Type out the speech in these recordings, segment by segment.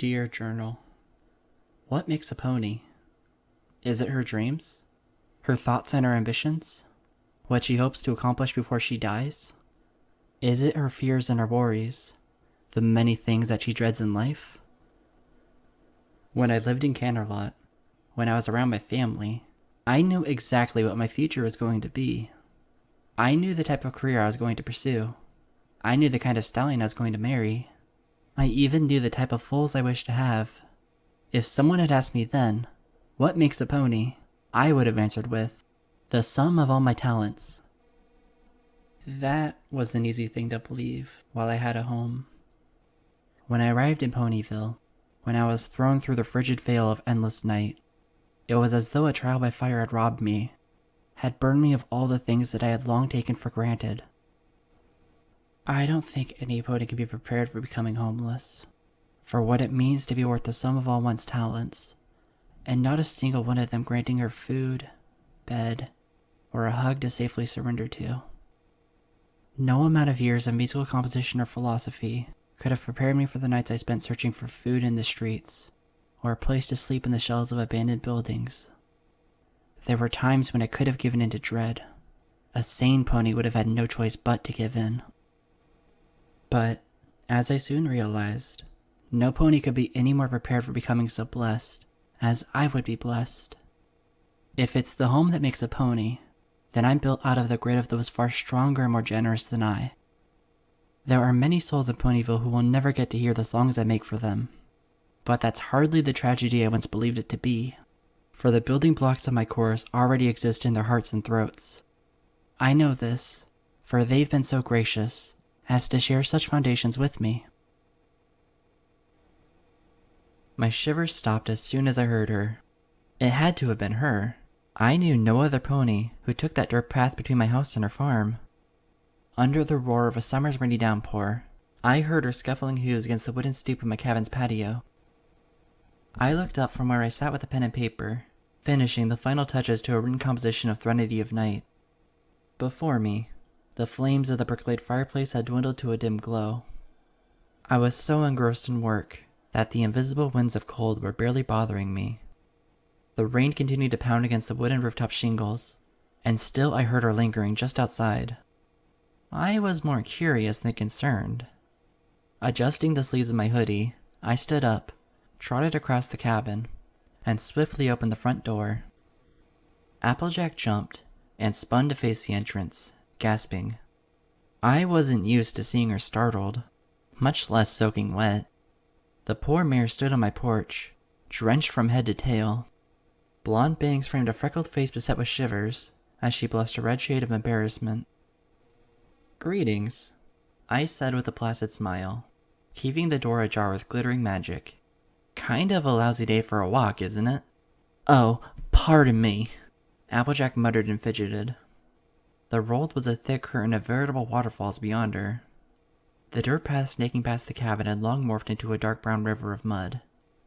Dear Journal, what makes a pony? Is it her dreams? Her thoughts and her ambitions? What she hopes to accomplish before she dies? Is it her fears and her worries? The many things that she dreads in life? When I lived in Canterlot, when I was around my family, I knew exactly what my future was going to be. I knew the type of career I was going to pursue. I knew the kind of stallion I was going to marry. I even knew the type of foals I wished to have. If someone had asked me then, what makes a pony, I would have answered with, the sum of all my talents. That was an easy thing to believe while I had a home. When I arrived in Ponyville, when I was thrown through the frigid veil of endless night, it was as though a trial by fire had robbed me, had burned me of all the things that I had long taken for granted. I don't think any pony can be prepared for becoming homeless, for what it means to be worth the sum of all one's talents, and not a single one of them granting her food, bed, or a hug to safely surrender to. No amount of years of musical composition or philosophy could have prepared me for the nights I spent searching for food in the streets, or a place to sleep in the shells of abandoned buildings. There were times when I could have given in to dread. A sane pony would have had no choice but to give in. But, as I soon realized, no pony could be any more prepared for becoming so blessed as I would be blessed. If it's the home that makes a pony, then I'm built out of the grit of those far stronger and more generous than I. There are many souls in Ponyville who will never get to hear the songs I make for them. But that's hardly the tragedy I once believed it to be, for the building blocks of my chorus already exist in their hearts and throats. I know this, for they've been so gracious as to share such foundations with me. My shivers stopped as soon as I heard her. It had to have been her. I knew no other pony who took that dirt path between my house and her farm. Under the roar of a summer's rainy downpour, I heard her scuffling hooves against the wooden stoop of my cabin's patio. I looked up from where I sat with a pen and paper, finishing the final touches to a written composition of Threnody of Night. Before me, the flames of the brick-laid fireplace had dwindled to a dim glow. I was so engrossed in work that the invisible winds of cold were barely bothering me. The rain continued to pound against the wooden rooftop shingles, and still I heard her lingering just outside. I was more curious than concerned. Adjusting the sleeves of my hoodie, I stood up, trotted across the cabin, and swiftly opened the front door. Applejack jumped and spun to face the entrance, gasping. I wasn't used to seeing her startled, much less soaking wet. The poor mare stood on my porch, drenched from head to tail. Blonde bangs framed a freckled face beset with shivers as she blushed a red shade of embarrassment. "Greetings," I said with a placid smile, keeping the door ajar with glittering magic. "Kind of a lousy day for a walk, isn't it?" "Oh, pardon me," Applejack muttered and fidgeted. The road was a thick curtain of veritable waterfalls beyond her. The dirt path snaking past the cabin had long morphed into a dark brown river of mud,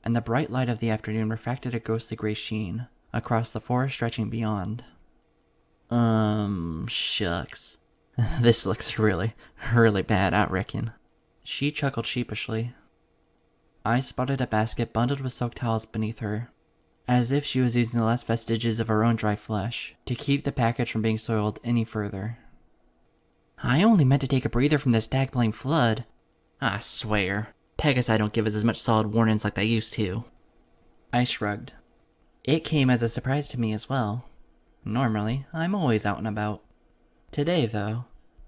and the bright light of the afternoon refracted a ghostly gray sheen across the forest stretching beyond. Shucks. This looks really bad, I reckon." She chuckled sheepishly. I spotted a basket bundled with soaked towels beneath her, as if she was using the last vestiges of her own dry flesh to keep the package from being soiled any further. "I only meant to take a breather from this dag-blame flood. I swear, Pegasus don't give us as much solid warnings like they used to." I shrugged. It came as a surprise to me as well. Normally, I'm always out and about. Today, though,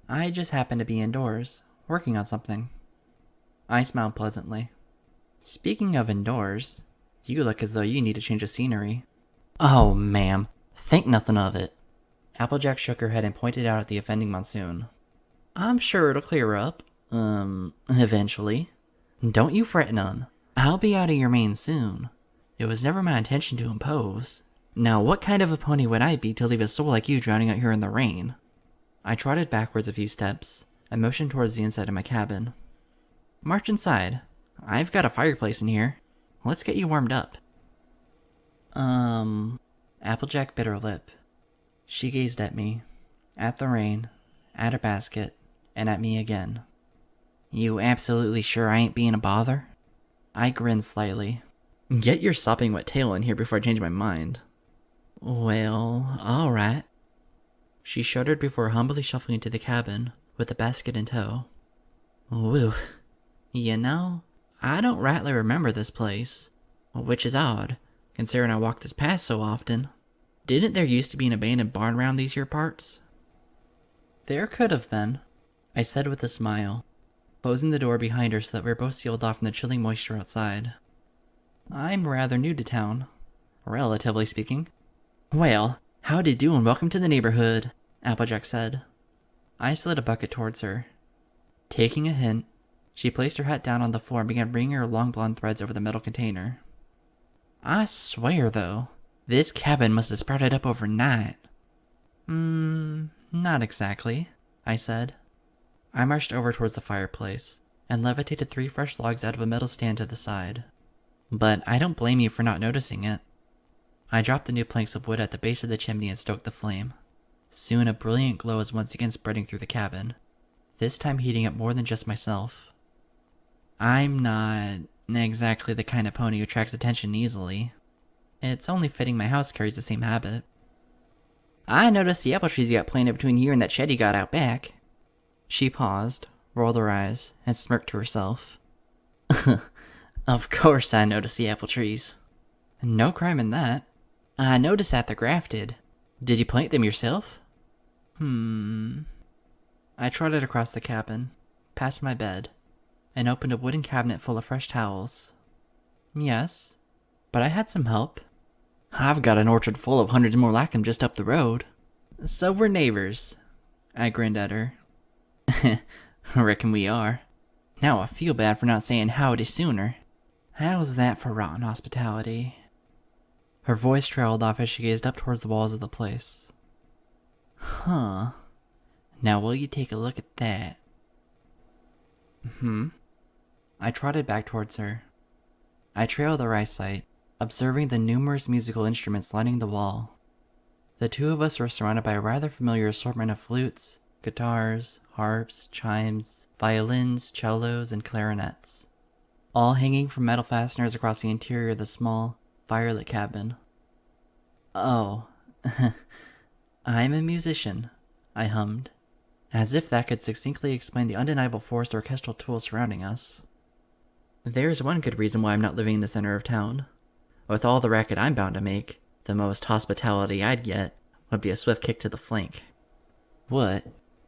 I just happened to be indoors, working on something. I smiled pleasantly. "Speaking of indoors, you look as though you need a change of scenery." "Oh, ma'am, think nothing of it." Applejack shook her head and pointed out at the offending monsoon. "I'm sure it'll clear up, eventually. Don't you fret none. I'll be out of your mane soon. It was never my intention to impose. Now, what kind of a pony would I be to leave a soul like you drowning out here in the rain?" I trotted backwards a few steps and motioned towards the inside of my cabin. "March inside. I've got a fireplace in here. Let's get you warmed up." Applejack bit her lip. She gazed at me, at the rain, at her basket, and at me again. "You absolutely sure I ain't being a bother?" I grinned slightly. Get your sopping wet tail in here before I change my mind. Well, alright. She shuddered before humbly shuffling into the cabin, with the basket in tow. Whew. You know, I don't rightly remember this place, which is odd, considering I walk this path so often. Didn't there used to be an abandoned barn round these here parts? There could have been, I said with a smile, closing the door behind her so that we were both sealed off from the chilling moisture outside. I'm rather new to town, relatively speaking. Well, howdy do and welcome to the neighborhood, Applejack said. I slid a bucket towards her. Taking a hint, she placed her hat down on the floor and began bringing her long blonde threads over the metal container. I swear, though, this cabin must have sprouted up overnight. Not exactly, I said. I marched over towards the fireplace and levitated 3 fresh logs out of a metal stand to the side. But I don't blame you for not noticing it. I dropped the new planks of wood at the base of the chimney and stoked the flame. Soon a brilliant glow was once again spreading through the cabin, this time heating up more than just myself. I'm not exactly the kind of pony who attracts attention easily. It's only fitting my house carries the same habit. I noticed the apple trees you got planted between here and that shed you got out back. She paused, rolled her eyes, and smirked to herself. Of course I noticed the apple trees. No crime in that. I noticed that they're grafted. Did you plant them yourself? I trotted across the cabin, past my bed, and opened a wooden cabinet full of fresh towels. Yes, but I had some help. I've got an orchard full of hundreds more like them just up the road. So we're neighbors. I grinned at her. Reckon we are. Now I feel bad for not saying howdy sooner. How's that for rotten hospitality? Her voice trailed off as she gazed up towards the walls of the place. Huh. Now will you take a look at that? I trotted back towards her. I trailed her eyesight, observing the numerous musical instruments lining the wall. The two of us were surrounded by a rather familiar assortment of flutes, guitars, harps, chimes, violins, cellos, and clarinets, all hanging from metal fasteners across the interior of the small, firelit cabin. Oh, I'm a musician, I hummed, as if that could succinctly explain the undeniable force of orchestral tools surrounding us. There's one good reason why I'm not living in the center of town. With all the racket I'm bound to make, the most hospitality I'd get would be a swift kick to the flank. What?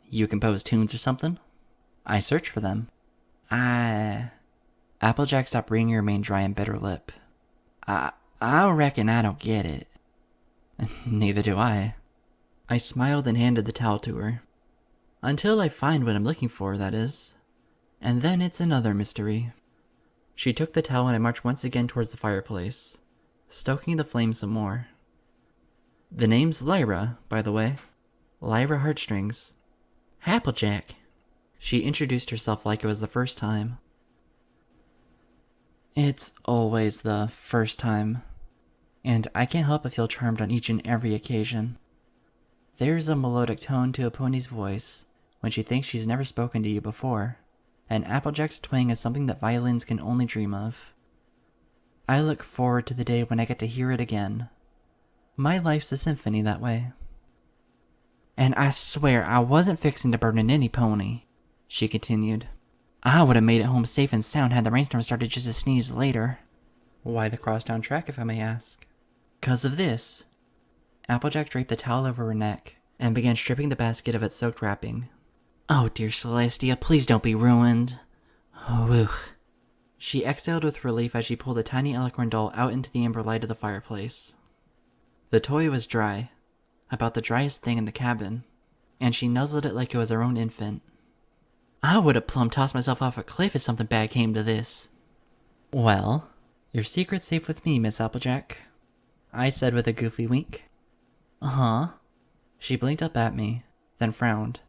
You compose tunes or something? I search for them. Applejack stopped wringing her mane dry and bit her lip. I reckon I don't get it. Neither do I. I smiled and handed the towel to her. Until I find what I'm looking for, that is. And then it's another mystery. She took the towel and I marched once again towards the fireplace, stoking the flame some more. The name's Lyra, by the way. Lyra Heartstrings. Applejack. She introduced herself like it was the first time. It's always the first time, and I can't help but feel charmed on each and every occasion. There's a melodic tone to a pony's voice when she thinks she's never spoken to you before, and Applejack's twang is something that violins can only dream of. I look forward to the day when I get to hear it again. My life's a symphony that way. And I swear I wasn't fixing to burden any pony, she continued. I would have made it home safe and sound had the rainstorm started just a sneeze later. Why the crosstown track, if I may ask? 'Cause of this. Applejack draped the towel over her neck and began stripping the basket of its soaked wrapping. Oh dear Celestia, please don't be ruined. Oh, whew. She exhaled with relief as she pulled the tiny Eloquent doll out into the amber light of the fireplace. The toy was dry, about the driest thing in the cabin, and she nuzzled it like it was her own infant. I would have plumb tossed myself off a cliff if something bad came to this. Well, your secret's safe with me, Miss Applejack, I said with a goofy wink. Huh? She blinked up at me, then frowned.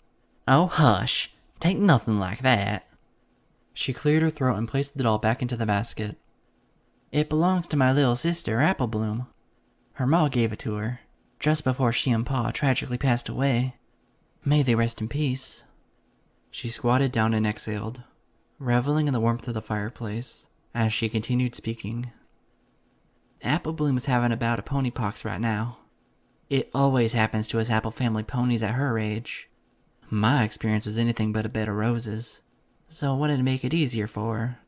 Oh, hush. Tain't nothing like that. She cleared her throat and placed the doll back into the basket. It belongs to my little sister, Apple Bloom. Her ma gave it to her, just before she and Pa tragically passed away. May they rest in peace. She squatted down and exhaled, reveling in the warmth of the fireplace, as she continued speaking. Apple Bloom's having a bout of ponypox right now. It always happens to us apple family ponies at her age. My experience was anything but a bed of roses, so I wanted to make it easier for her.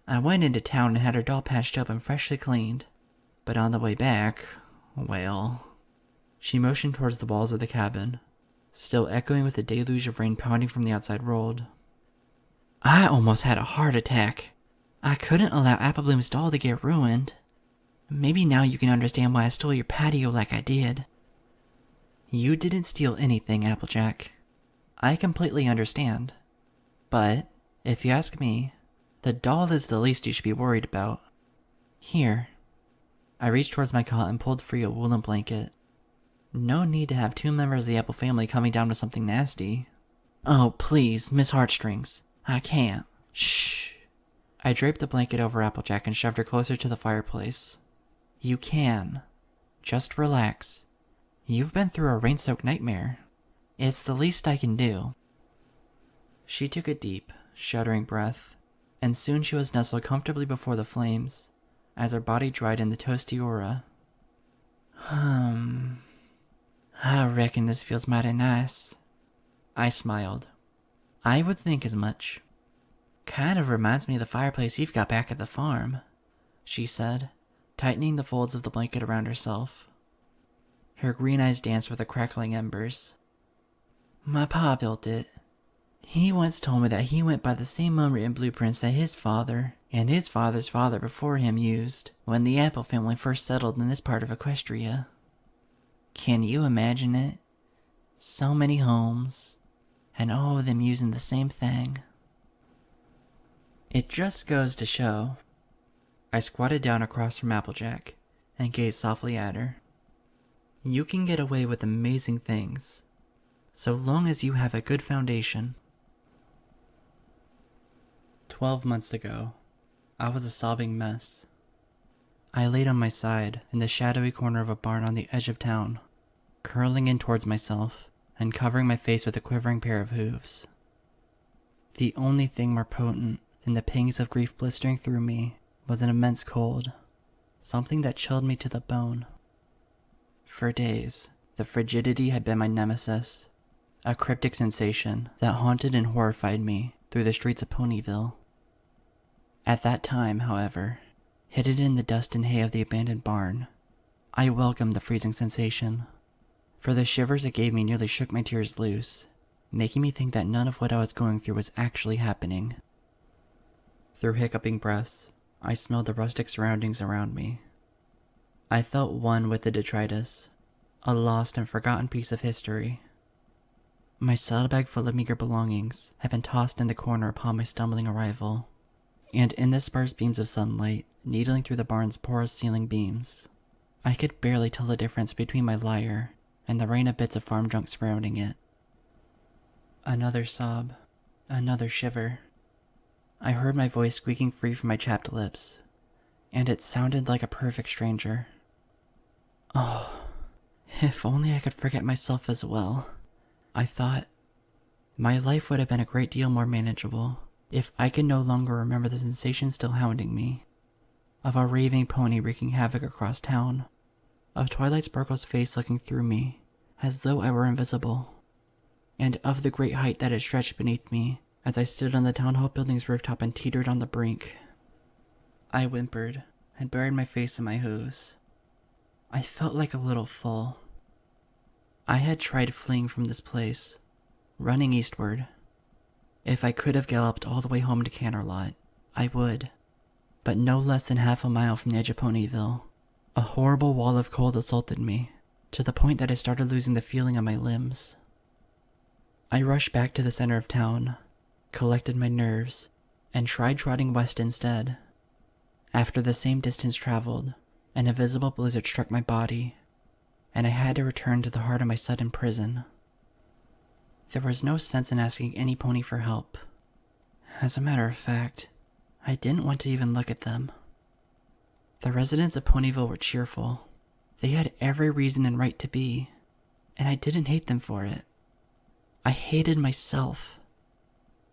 I went into town and had her doll patched up and freshly cleaned, but on the way back, well... She motioned towards the walls of the cabin, still echoing with the deluge of rain pounding from the outside world. I almost had a heart attack. I couldn't allow Apple Bloom's doll to get ruined. Maybe now you can understand why I stole your patio like I did. You didn't steal anything, Applejack. I completely understand. But, if you ask me, the doll is the least you should be worried about. Here. I reached towards my cot and pulled free a woolen blanket. No need to have two members of the Apple family coming down with something nasty. Oh, please, Miss Heartstrings. I can't. Shh. I draped the blanket over Applejack and shoved her closer to the fireplace. You can. Just relax. You've been through a rain-soaked nightmare. It's the least I can do. She took a deep, shuddering breath, and soon she was nestled comfortably before the flames, as her body dried in the toasty aura. I reckon this feels mighty nice. I smiled. I would think as much. Kind of reminds me of the fireplace we've got back at the farm, she said, tightening the folds of the blanket around herself. Her green eyes danced with the crackling embers. My pa built it. He once told me that he went by the same unwritten blueprints that his father and his father's father before him used when the Apple family first settled in this part of Equestria. Can you imagine it? So many homes, and all of them using the same thing. It just goes to show. I squatted down across from Applejack and gazed softly at her. You can get away with amazing things, so long as you have a good foundation. 12 months ago, I was a sobbing mess. I laid on my side in the shadowy corner of a barn on the edge of town, curling in towards myself and covering my face with a quivering pair of hooves. The only thing more potent than the pangs of grief blistering through me was an immense cold, something that chilled me to the bone. For days, the frigidity had been my nemesis, a cryptic sensation that haunted and horrified me through the streets of Ponyville. At that time, however, hidden in the dust and hay of the abandoned barn, I welcomed the freezing sensation, for the shivers it gave me nearly shook my tears loose, making me think that none of what I was going through was actually happening. Through hiccuping breaths, I smelled the rustic surroundings around me. I felt one with the detritus, a lost and forgotten piece of history. My saddlebag full of meager belongings had been tossed in the corner upon my stumbling arrival, and in the sparse beams of sunlight needling through the barn's porous ceiling beams, I could barely tell the difference between my lyre and the rain of bits of farm junk surrounding it. Another sob, another shiver. I heard my voice squeaking free from my chapped lips, and it sounded like a perfect stranger. Oh, if only I could forget myself as well. I thought, my life would have been a great deal more manageable if I could no longer remember the sensation still hounding me, of a raving pony wreaking havoc across town, of Twilight Sparkle's face looking through me as though I were invisible, and of the great height that had stretched beneath me as I stood on the town hall building's rooftop and teetered on the brink. I whimpered and buried my face in my hooves. I felt like a little fool. I had tried fleeing from this place, running eastward. If I could have galloped all the way home to Canterlot, I would. But no less than half a mile from the edge of Ponyville, a horrible wall of cold assaulted me, to the point that I started losing the feeling on my limbs. I rushed back to the center of town, collected my nerves, and tried trotting west instead. After the same distance traveled, an invisible blizzard struck my body, and I had to return to the heart of my sudden prison. There was no sense in asking any pony for help. As a matter of fact, I didn't want to even look at them. The residents of Ponyville were cheerful. They had every reason and right to be, and I didn't hate them for it. I hated myself.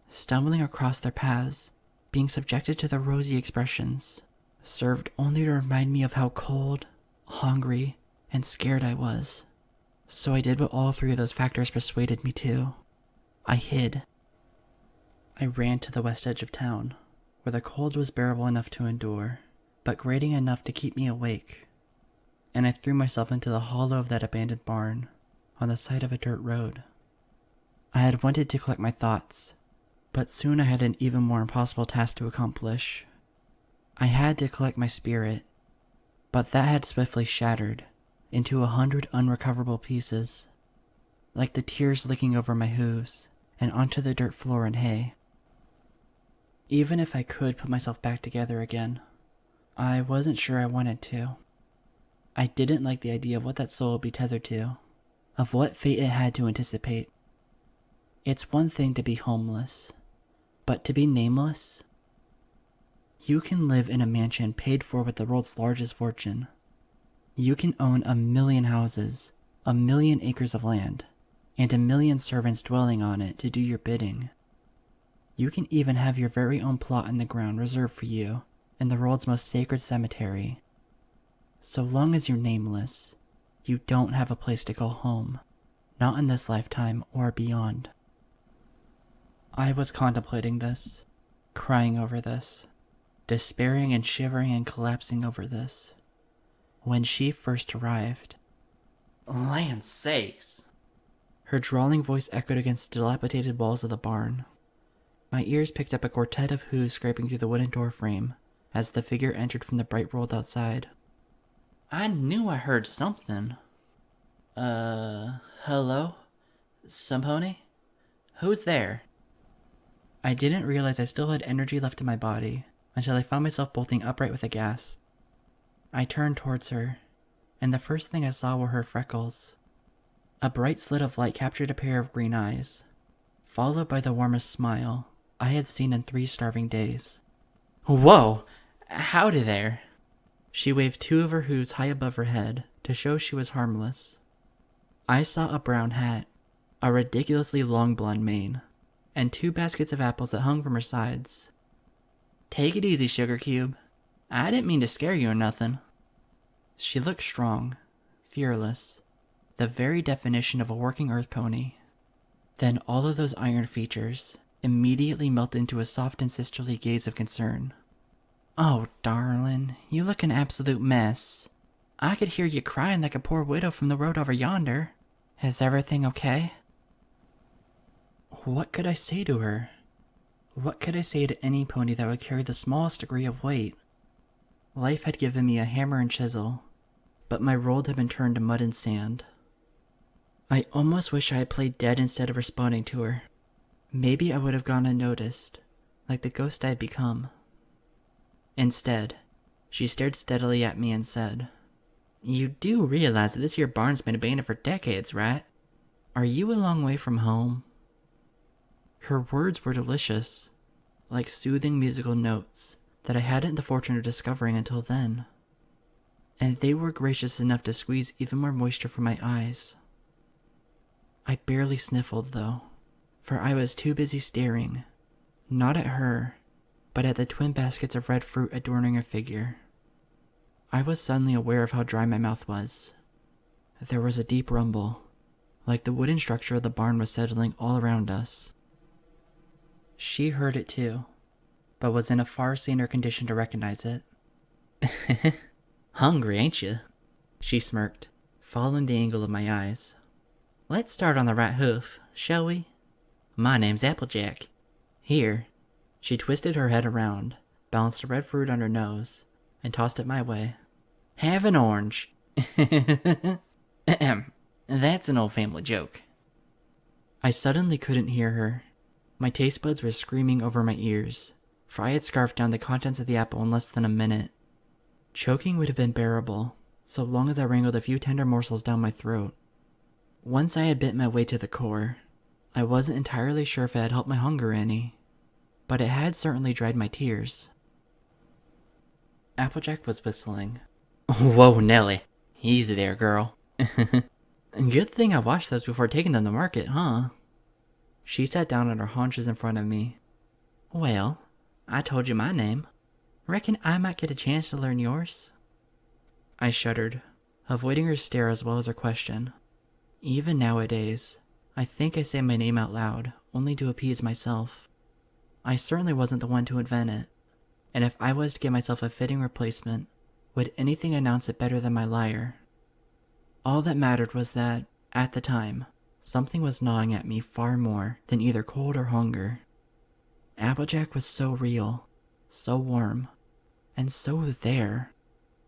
Stumbling across their paths, being subjected to the rosy expressions served only to remind me of how cold, hungry, and scared I was. So I did what all three of those factors persuaded me to. I hid. I ran to the west edge of town, where the cold was bearable enough to endure, but grating enough to keep me awake. And I threw myself into the hollow of that abandoned barn, on the side of a dirt road. I had wanted to collect my thoughts, but soon I had an even more impossible task to accomplish. I had to collect my spirit, but that had swiftly shattered into 100 unrecoverable pieces, like the tears licking over my hooves and onto the dirt floor and hay. Even if I could put myself back together again, I wasn't sure I wanted to. I didn't like the idea of what that soul would be tethered to, of what fate it had to anticipate. It's one thing to be homeless, but to be nameless? You can live in a mansion paid for with the world's largest fortune. You can own 1,000,000 houses, 1,000,000 acres of land, and 1,000,000 servants dwelling on it to do your bidding. You can even have your very own plot in the ground reserved for you in the world's most sacred cemetery. So long as you're nameless, you don't have a place to call home, not in this lifetime or beyond. I was contemplating this, crying over this, despairing and shivering and collapsing over this, when she first arrived. Land's sakes! Her drawling voice echoed against the dilapidated walls of the barn. My ears picked up a quartet of hooves scraping through the wooden door frame as the figure entered from the bright world outside. I knew I heard something. Hello? Some pony? Who's there? I didn't realize I still had energy left in my body until I found myself bolting upright with a gasp. I turned towards her, and the first thing I saw were her freckles. A bright slit of light captured a pair of green eyes, followed by the warmest smile I had seen in 3 starving days. Whoa! Howdy there! She waved 2 of her hooves high above her head to show she was harmless. I saw a brown hat, a ridiculously long blonde mane, and 2 baskets of apples that hung from her sides. Take it easy, Sugar Cube. I didn't mean to scare you or nothing. She looked strong, fearless, the very definition of a working earth pony. Then all of those iron features immediately melted into a soft and sisterly gaze of concern. Oh, darling, you look an absolute mess. I could hear you crying like a poor widow from the road over yonder. Is everything okay? What could I say to her? What could I say to any pony that would carry the smallest degree of weight? Life had given me a hammer and chisel, but my world had been turned to mud and sand. I almost wish I had played dead instead of responding to her. Maybe I would have gone unnoticed, like the ghost I had become. Instead, she stared steadily at me and said, You do realize that this here barn's been abandoned for decades, right? Are you a long way from home? Her words were delicious, like soothing musical notes that I hadn't the fortune of discovering until then. And they were gracious enough to squeeze even more moisture from my eyes. I barely sniffled, though, for I was too busy staring, not at her, but at the twin baskets of red fruit adorning her figure. I was suddenly aware of how dry my mouth was. There was a deep rumble, like the wooden structure of the barn was settling all around us. She heard it too, but was in a far saner condition to recognize it. Hungry, ain't you? She smirked, following the angle of my eyes. Let's start on the right hoof, shall we? My name's Applejack. Here. She twisted her head around, balanced a red fruit on her nose, and tossed it my way. Have an orange. That's an old family joke. I suddenly couldn't hear her. My taste buds were screaming over my ears, for I had scarfed down the contents of the apple in less than a minute. Choking would have been bearable, so long as I wrangled a few tender morsels down my throat. Once I had bit my way to the core, I wasn't entirely sure if it had helped my hunger any, but it had certainly dried my tears. Applejack was whistling. Whoa, Nelly. Easy there, girl. Good thing I washed those before taking them to market, huh? She sat down on her haunches in front of me. Well, I told you my name. Reckon I might get a chance to learn yours? I shuddered, avoiding her stare as well as her question. Even nowadays, I think I say my name out loud, only to appease myself. I certainly wasn't the one to invent it, and if I was to give myself a fitting replacement, would anything announce it better than my lyre? All that mattered was that, at the time, something was gnawing at me far more than either cold or hunger. Applejack was so real, so warm, and so there.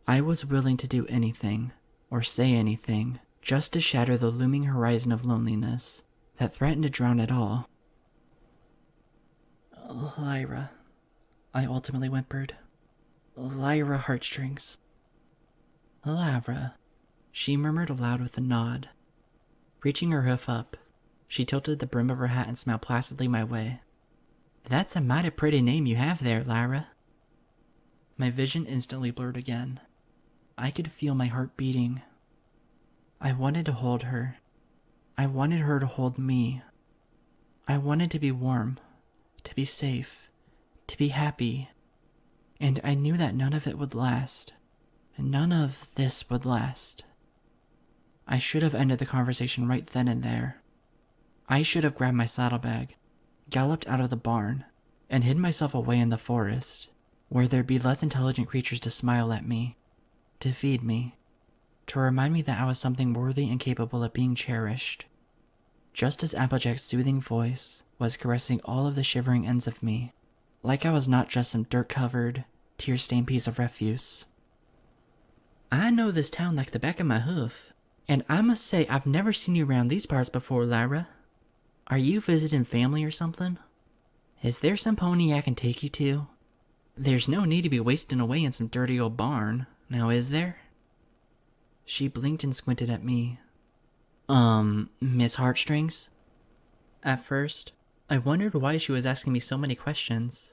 I was willing to do anything, or say anything, just to shatter the looming horizon of loneliness that threatened to drown it all. Lyra, I ultimately whimpered. Lyra heartstrings. Lyra, she murmured aloud with a nod. Reaching her hoof up, she tilted the brim of her hat and smiled placidly my way. That's a mighty pretty name you have there, Lyra. My vision instantly blurred again. I could feel my heart beating. I wanted to hold her. I wanted her to hold me. I wanted to be warm, to be safe, to be happy. And I knew that none of it would last. None of this would last. I should have ended the conversation right then and there. I should have grabbed my saddlebag, galloped out of the barn, and hid myself away in the forest, where there'd be less intelligent creatures to smile at me, to feed me, to remind me that I was something worthy and capable of being cherished. Just as Applejack's soothing voice was caressing all of the shivering ends of me, like I was not just some dirt-covered, tear-stained piece of refuse. I know this town like the back of my hoof, and I must say I've never seen you around these parts before, Lyra. Are you visiting family or something? Is there some pony I can take you to? There's no need to be wasting away in some dirty old barn, now is there? She blinked and squinted at me. Miss Heartstrings? At first, I wondered why she was asking me so many questions.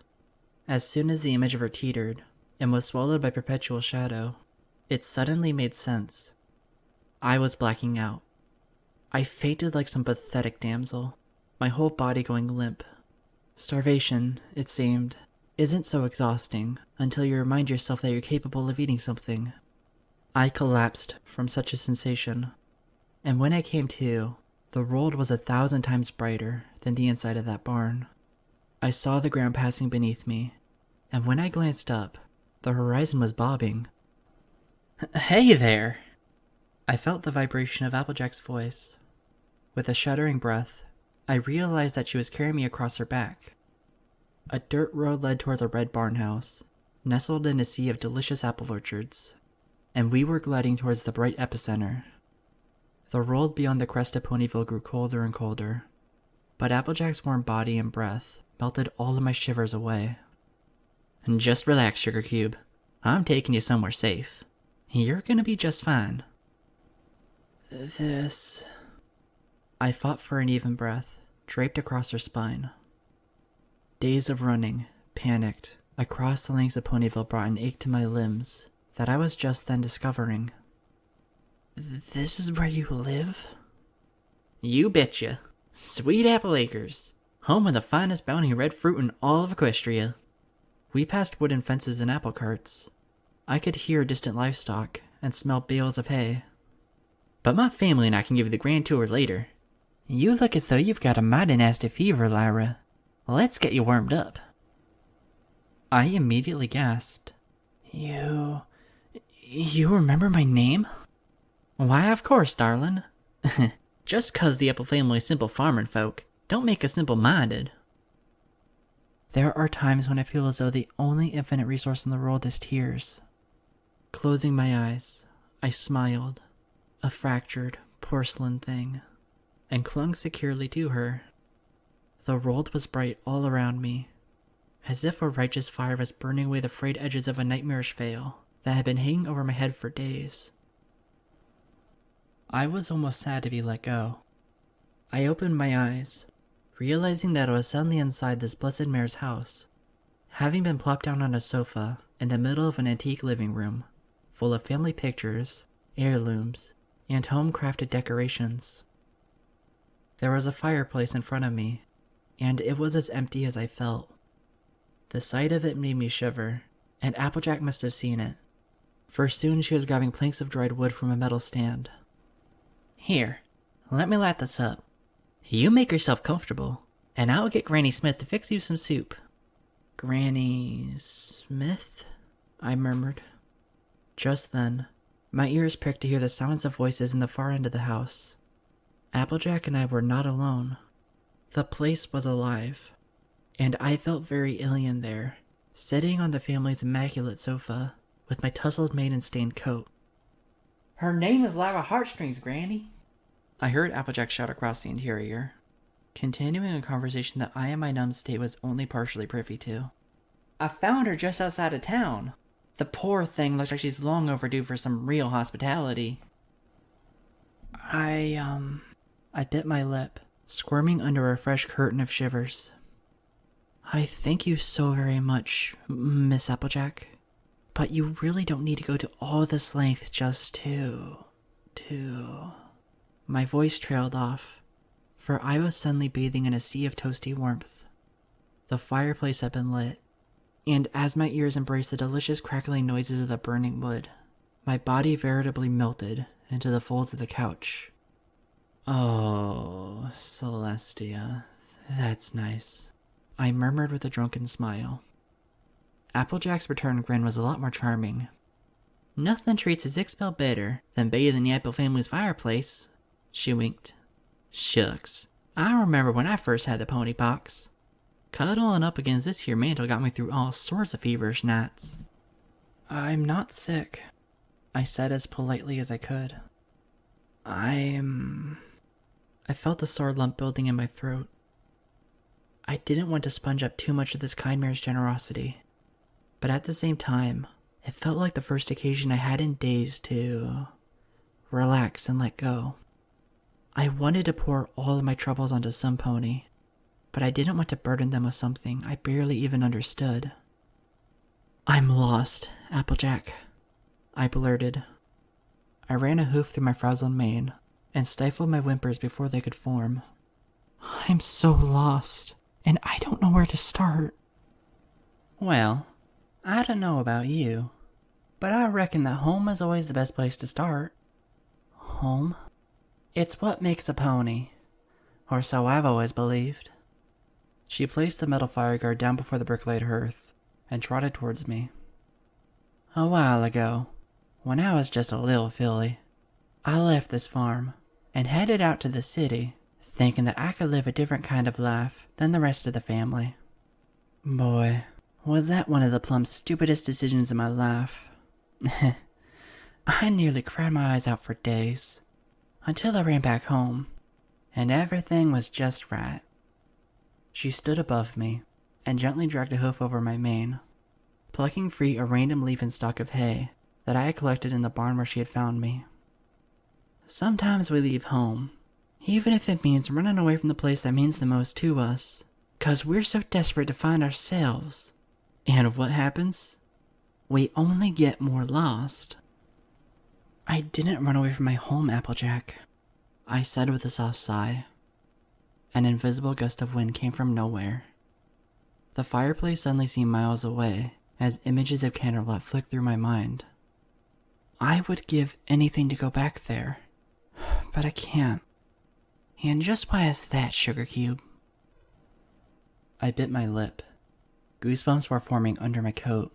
As soon as the image of her teetered and was swallowed by perpetual shadow, it suddenly made sense. I was blacking out. I fainted like some pathetic damsel, my whole body going limp. Starvation, it seemed, isn't so exhausting until you remind yourself that you're capable of eating something. I collapsed from such a sensation, and when I came to, the world was 1,000 times brighter than the inside of that barn. I saw the ground passing beneath me, and when I glanced up, the horizon was bobbing. Hey there! I felt the vibration of Applejack's voice. With a shuddering breath, I realized that she was carrying me across her back. A dirt road led towards a red barn house, nestled in a sea of delicious apple orchards, and we were gliding towards the bright epicenter. The world beyond the crest of Ponyville grew colder and colder, but Applejack's warm body and breath melted all of my shivers away. Just relax, Sugar Cube. I'm taking you somewhere safe. You're gonna be just fine. This... I fought for an even breath, draped across her spine. Days of running, panicked, across the lengths of Ponyville brought an ache to my limbs that I was just then discovering. This is where you live? You betcha. Sweet Apple Acres, home of the finest bounty red fruit in all of Equestria. We passed wooden fences and apple carts. I could hear distant livestock and smell bales of hay. But my family and I can give you the grand tour later. You look as though you've got a mighty nasty fever, Lyra. Let's get you warmed up. I immediately gasped. You remember my name? Why, of course, darling. Just 'cause the Apple family's simple farming folk don't make us simple-minded. There are times when I feel as though the only infinite resource in the world is tears. Closing my eyes, I smiled, a fractured porcelain thing, and clung securely to her. The world was bright all around me, as if a righteous fire was burning away the frayed edges of a nightmarish veil that had been hanging over my head for days. I was almost sad to be let go. I opened my eyes, realizing that I was suddenly inside this blessed mare's house, having been plopped down on a sofa in the middle of an antique living room, full of family pictures, heirlooms, and home-crafted decorations. There was a fireplace in front of me, and it was as empty as I felt. The sight of it made me shiver, and Applejack must have seen it, for soon she was grabbing planks of dried wood from a metal stand. Here, let me light this up. You make yourself comfortable, and I'll get Granny Smith to fix you some soup. Granny Smith? I murmured. Just then, my ears pricked to hear the sounds of voices in the far end of the house. Applejack and I were not alone. The place was alive, and I felt very alien there, sitting on the family's immaculate sofa, with my tousled mane and stained coat. Her name is Lava Heartstrings, Granny, I heard Applejack shout across the interior, continuing a conversation that I in my numb state was only partially privy to. I found her just outside of town. The poor thing looks like she's long overdue for some real hospitality. I bit my lip, squirming under a fresh curtain of shivers. I thank you so very much, Miss Applejack. But you really don't need to go to all this length just to... My voice trailed off, for I was suddenly bathing in a sea of toasty warmth. The fireplace had been lit, and as my ears embraced the delicious crackling noises of the burning wood, my body veritably melted into the folds of the couch. Oh, Celestia, that's nice, I murmured with a drunken smile. Applejack's return grin was a lot more charming. Nothing treats a sick spell better than bathing in the Apple family's fireplace, she winked. Shucks, I remember when I first had the pony pox. Cuddling up against this here mantle got me through all sorts of feverish nights. I'm not sick, I said as politely as I could. I felt a sore lump building in my throat. I didn't want to sponge up too much of this kind mare's generosity, but at the same time, it felt like the first occasion I had in days to relax and let go. I wanted to pour all of my troubles onto some pony, but I didn't want to burden them with something I barely even understood. I'm lost, Applejack, I blurted. I ran a hoof through my frazzled mane and stifled my whimpers before they could form. I'm so lost, and I don't know where to start. Well, I don't know about you, but I reckon that home is always the best place to start. Home? It's what makes a pony, or so I've always believed. She placed the metal fire guard down before the brick-laid hearth and trotted towards me. A while ago, when I was just a little filly, I left this farm and headed out to the city, thinking that I could live a different kind of life than the rest of the family. Boy, was that one of the plumb stupidest decisions in my life. I nearly cried my eyes out for days, until I ran back home, and everything was just right. She stood above me, and gently dragged a hoof over my mane, plucking free a random leaf and stalk of hay that I had collected in the barn where she had found me. Sometimes we leave home, even if it means running away from the place that means the most to us, 'cause we're so desperate to find ourselves. And what happens? We only get more lost. I didn't run away from my home, Applejack, I said with a soft sigh. An invisible gust of wind came from nowhere. The fireplace suddenly seemed miles away as images of Canterlot flicked through my mind. I would give anything to go back there, but I can't. And just why is that, Sugar Cube? I bit my lip. Goosebumps were forming under my coat.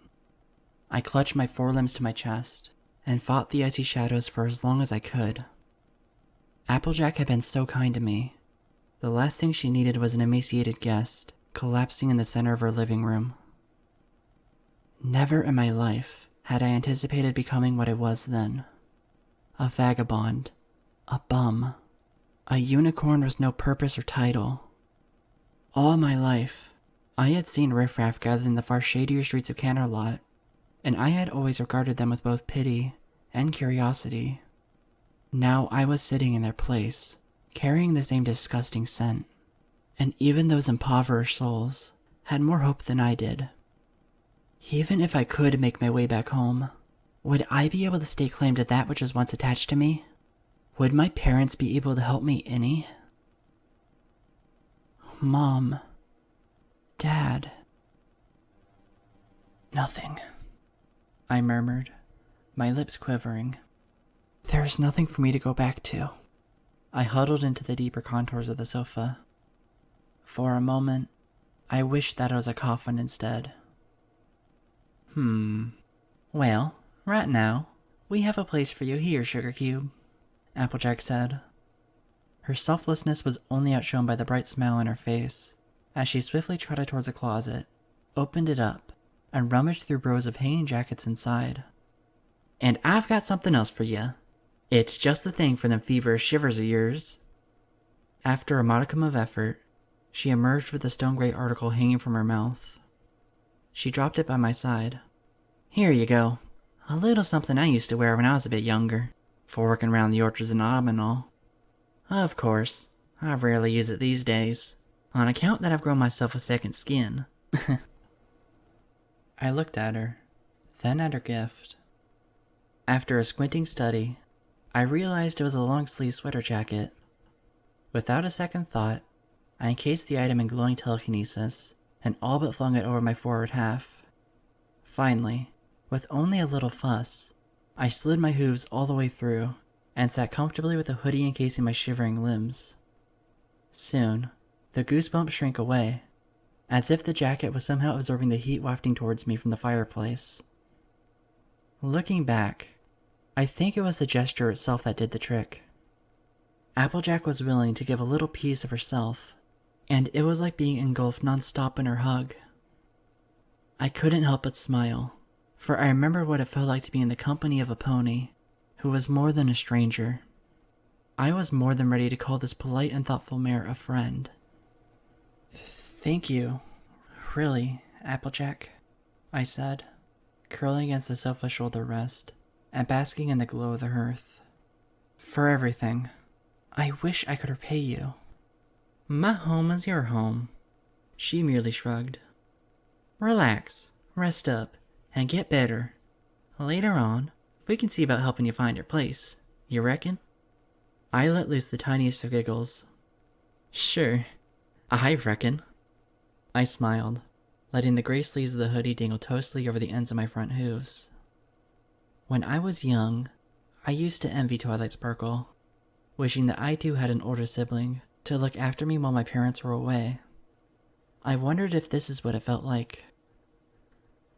I clutched my forelimbs to my chest and fought the icy shadows for as long as I could. Applejack had been so kind to me. The last thing she needed was an emaciated guest, collapsing in the center of her living room. Never in my life had I anticipated becoming what I was then. A vagabond, a bum, a unicorn with no purpose or title. All my life, I had seen riffraff gathered in the far shadier streets of Canterlot, and I had always regarded them with both pity and curiosity. Now I was sitting in their place, carrying the same disgusting scent, and even those impoverished souls had more hope than I did. Even if I could make my way back home, would I be able to stake claim to that which was once attached to me? Would my parents be able to help me any? Mom. Dad. Nothing, I murmured, my lips quivering. There is nothing for me to go back to. I huddled into the deeper contours of the sofa. For a moment, I wished that it was a coffin instead. Well, right now, we have a place for you here, Sugar Cube, Applejack said. Her selflessness was only outshone by the bright smile on her face as she swiftly trotted towards a closet, opened it up, and rummaged through rows of hanging jackets inside. And I've got something else for you. It's just the thing for them feverish shivers of yours. After a modicum of effort, she emerged with the stone-gray article hanging from her mouth. She dropped it by my side. Here you go. A little something I used to wear when I was a bit younger, for working around the orchards in autumn and all. Of course, I rarely use it these days, on account that I've grown myself a second skin. I looked at her, then at her gift. After a squinting study, I realized it was a long-sleeve sweater jacket. Without a second thought, I encased the item in glowing telekinesis and all but flung it over my forward half. Finally, with only a little fuss, I slid my hooves all the way through and sat comfortably with the hoodie encasing my shivering limbs. Soon, the goosebumps shrank away, as if the jacket was somehow absorbing the heat wafting towards me from the fireplace. Looking back, I think it was the gesture itself that did the trick. Applejack was willing to give a little piece of herself, and it was like being engulfed non-stop in her hug. I couldn't help but smile, for I remembered what it felt like to be in the company of a pony who was more than a stranger. I was more than ready to call this polite and thoughtful mare a friend. Thank you, really, Applejack, I said, curling against the sofa shoulder rest and basking in the glow of the hearth. For everything. I wish I could repay you. My home is your home. She merely shrugged. Relax, rest up, and get better. Later on, we can see about helping you find your place. You reckon? I let loose the tiniest of giggles. Sure, I reckon. I smiled, letting the gray sleeves of the hoodie dangle toastly over the ends of my front hooves. When I was young, I used to envy Twilight Sparkle, wishing that I too had an older sibling to look after me while my parents were away. I wondered if this is what it felt like.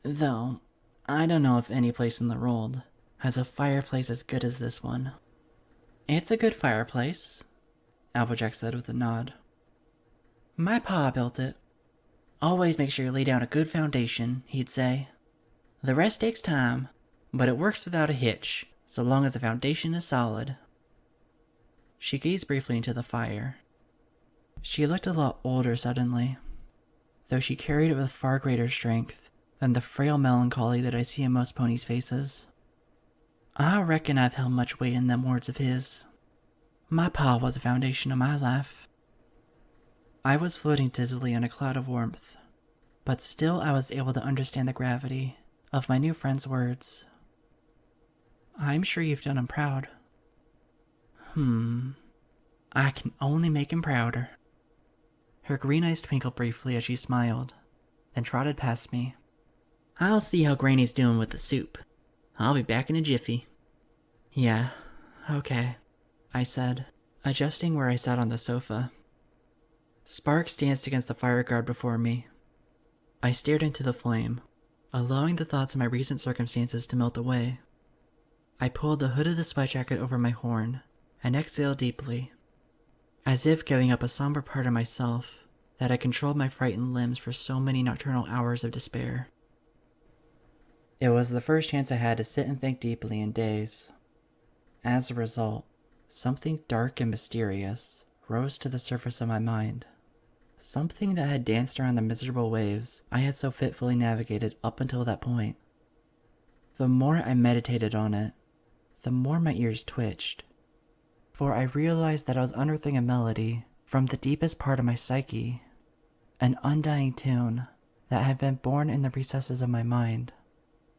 Though, I don't know if any place in the world has a fireplace as good as this one. It's a good fireplace, Applejack said with a nod. My pa built it. Always make sure you lay down a good foundation, he'd say. The rest takes time, but it works without a hitch, so long as the foundation is solid. She gazed briefly into the fire. She looked a lot older suddenly, though she carried it with far greater strength than the frail melancholy that I see in most ponies' faces. I reckon I've held much weight in them words of his. My pa was the foundation of my life. I was floating dizzily in a cloud of warmth, but still I was able to understand the gravity of my new friend's words. I'm sure you've done him proud. I can only make him prouder. Her green eyes twinkled briefly as she smiled, then trotted past me. I'll see how Granny's doing with the soup. I'll be back in a jiffy. Yeah, okay, I said, adjusting where I sat on the sofa. Sparks danced against the fire guard before me. I stared into the flame, allowing the thoughts of my recent circumstances to melt away. I pulled the hood of the sweat jacket over my horn and exhaled deeply, as if giving up a somber part of myself that had controlled my frightened limbs for so many nocturnal hours of despair. It was the first chance I had to sit and think deeply in days. As a result, something dark and mysterious rose to the surface of my mind. Something that had danced around the miserable waves I had so fitfully navigated up until that point. The more I meditated on it, the more my ears twitched, for I realized that I was unearthing a melody from the deepest part of my psyche, an undying tune that had been born in the recesses of my mind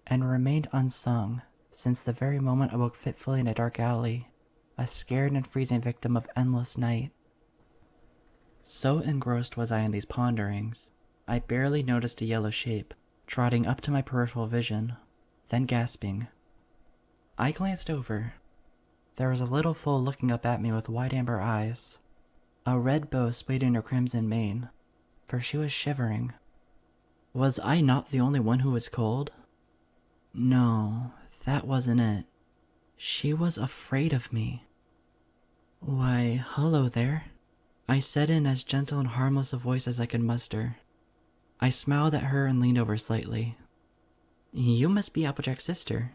and remained unsung since the very moment I woke fitfully in a dark alley, a scared and freezing victim of endless night. So engrossed was I in these ponderings, I barely noticed a yellow shape trotting up to my peripheral vision, then gasping. I glanced over. There was a little foal looking up at me with wide amber eyes. A red bow swayed in her crimson mane, for she was shivering. Was I not the only one who was cold? No, that wasn't it. She was afraid of me. Why, hello there, I said in as gentle and harmless a voice as I could muster. I smiled at her and leaned over slightly. You must be Applejack's sister.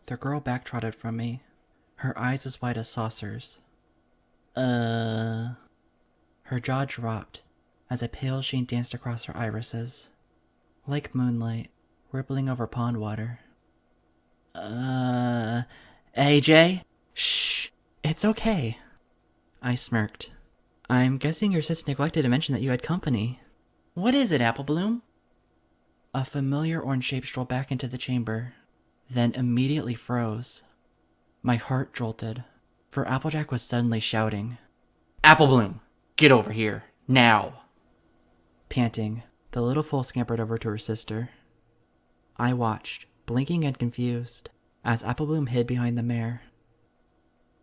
The girl backtrotted from me, her eyes as wide as saucers. Her jaw dropped as a pale sheen danced across her irises, like moonlight rippling over pond water. AJ? Shh, it's okay. I smirked. I'm guessing your sis neglected to mention that you had company. What is it, Applebloom? A familiar orange shape strolled back into the chamber, then immediately froze. My heart jolted, for Applejack was suddenly shouting, Applebloom, get over here, now! Panting, the little foal scampered over to her sister. I watched, blinking and confused, as Applebloom hid behind the mare.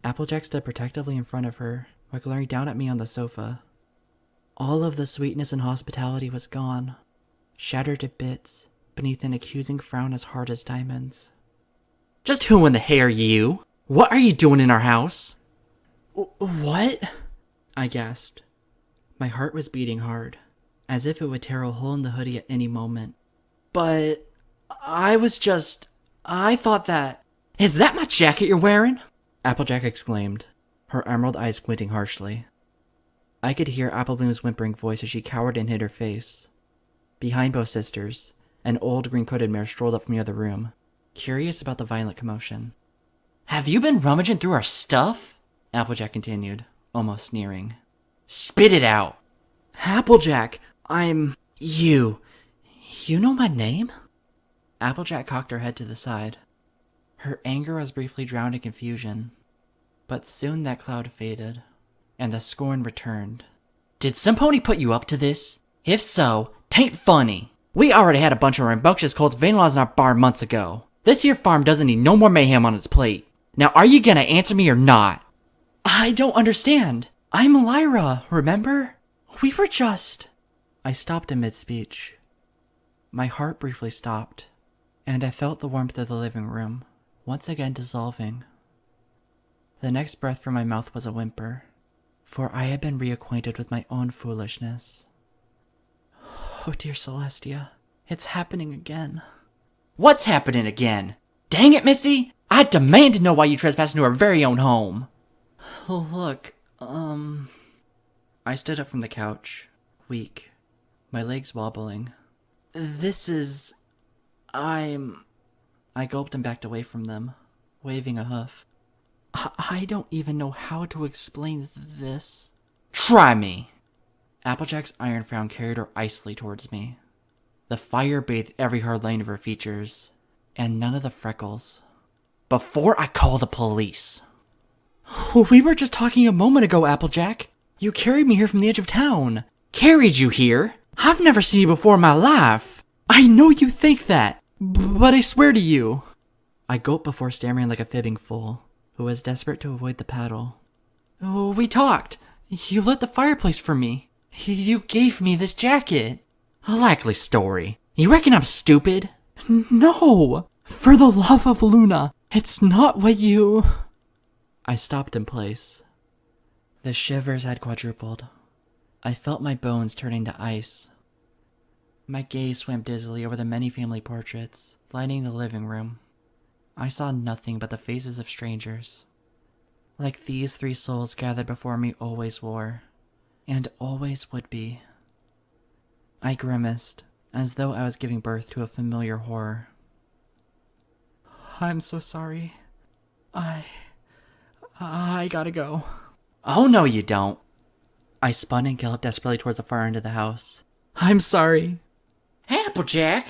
Applejack stood protectively in front of her, while glaring down at me on the sofa. All of the sweetness and hospitality was gone, shattered to bits beneath an accusing frown as hard as diamonds. Just who in the hay are you? What are you doing in our house? What? I gasped. My heart was beating hard, as if it would tear a hole in the hoodie at any moment. But I thought that... Is that my jacket you're wearing? Applejack exclaimed, her emerald eyes squinting harshly. I could hear Applebloom's whimpering voice as she cowered and hid her face. Behind both sisters, an old green-coated mare strolled up from the other room, curious about the violent commotion. Have you been rummaging through our stuff? Applejack continued, almost sneering. Spit it out! Applejack, You know my name? Applejack cocked her head to the side. Her anger was briefly drowned in confusion, but soon that cloud faded, and the scorn returned. Did some pony put you up to this? If so, 'tain't funny. We already had a bunch of rambunctious colts vandalizing our barn months ago. This here farm doesn't need no more mayhem on its plate. Now are you gonna answer me or not? I don't understand. I'm Lyra, remember? We were just... I stopped in mid-speech. My heart briefly stopped, and I felt the warmth of the living room once again dissolving. The next breath from my mouth was a whimper, for I had been reacquainted with my own foolishness. Oh dear Celestia, it's happening again. What's happening again? Dang it, Missy! I demand to know why you trespassed into our very own home! Look, I stood up from the couch, weak, my legs wobbling. I gulped and backed away from them, waving a hoof. I don't even know how to explain this. Try me! Applejack's iron frown carried her icily towards me. The fire bathed every hard line of her features, and none of the freckles. Before I call the police. We were just talking a moment ago, Applejack. You carried me here from the edge of town. Carried you here? I've never seen you before in my life. I know you think that, but I swear to you. I gulped before stammering like a fibbing fool, who was desperate to avoid the paddle. We talked. You lit the fireplace for me. You gave me this jacket. A likely story. You reckon I'm stupid? No! For the love of Luna, it's not what you... I stopped in place. The shivers had quadrupled. I felt my bones turning to ice. My gaze swam dizzily over the many family portraits lining the living room. I saw nothing but the faces of strangers, like these three souls gathered before me always were, and always would be. I grimaced, as though I was giving birth to a familiar horror. I'm so sorry. I gotta go. Oh, no you don't. I spun and galloped desperately towards the far end of the house. I'm sorry. Applejack!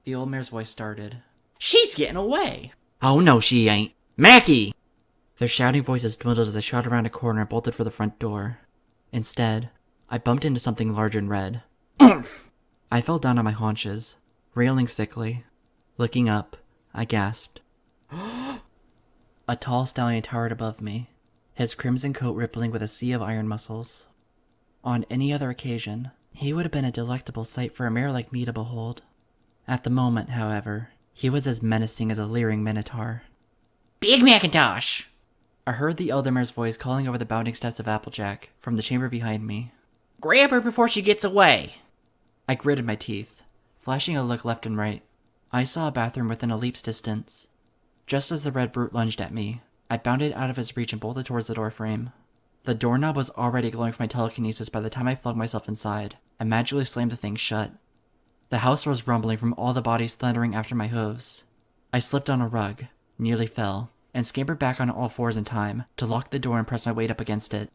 The old mare's voice started. She's getting away. Oh, no she ain't. Mackie! Their shouting voices dwindled as I shot around a corner and bolted for the front door. Instead, I bumped into something large and red. Oomph! I fell down on my haunches, railing sickly. Looking up, I gasped. A tall stallion towered above me, his crimson coat rippling with a sea of iron muscles. On any other occasion, he would have been a delectable sight for a mare like me to behold. At the moment, however, he was as menacing as a leering minotaur. "Big Macintosh!" I heard the elder mare's voice calling over the bounding steps of Applejack from the chamber behind me. "Grab her before she gets away!" I gritted my teeth, flashing a look left and right. I saw a bathroom within a leap's distance. Just as the red brute lunged at me, I bounded out of his reach and bolted towards the door frame. The doorknob was already glowing from my telekinesis by the time I flung myself inside and magically slammed the thing shut. The house was rumbling from all the bodies thundering after my hooves. I slipped on a rug, nearly fell, and scampered back on all fours in time to lock the door and press my weight up against it.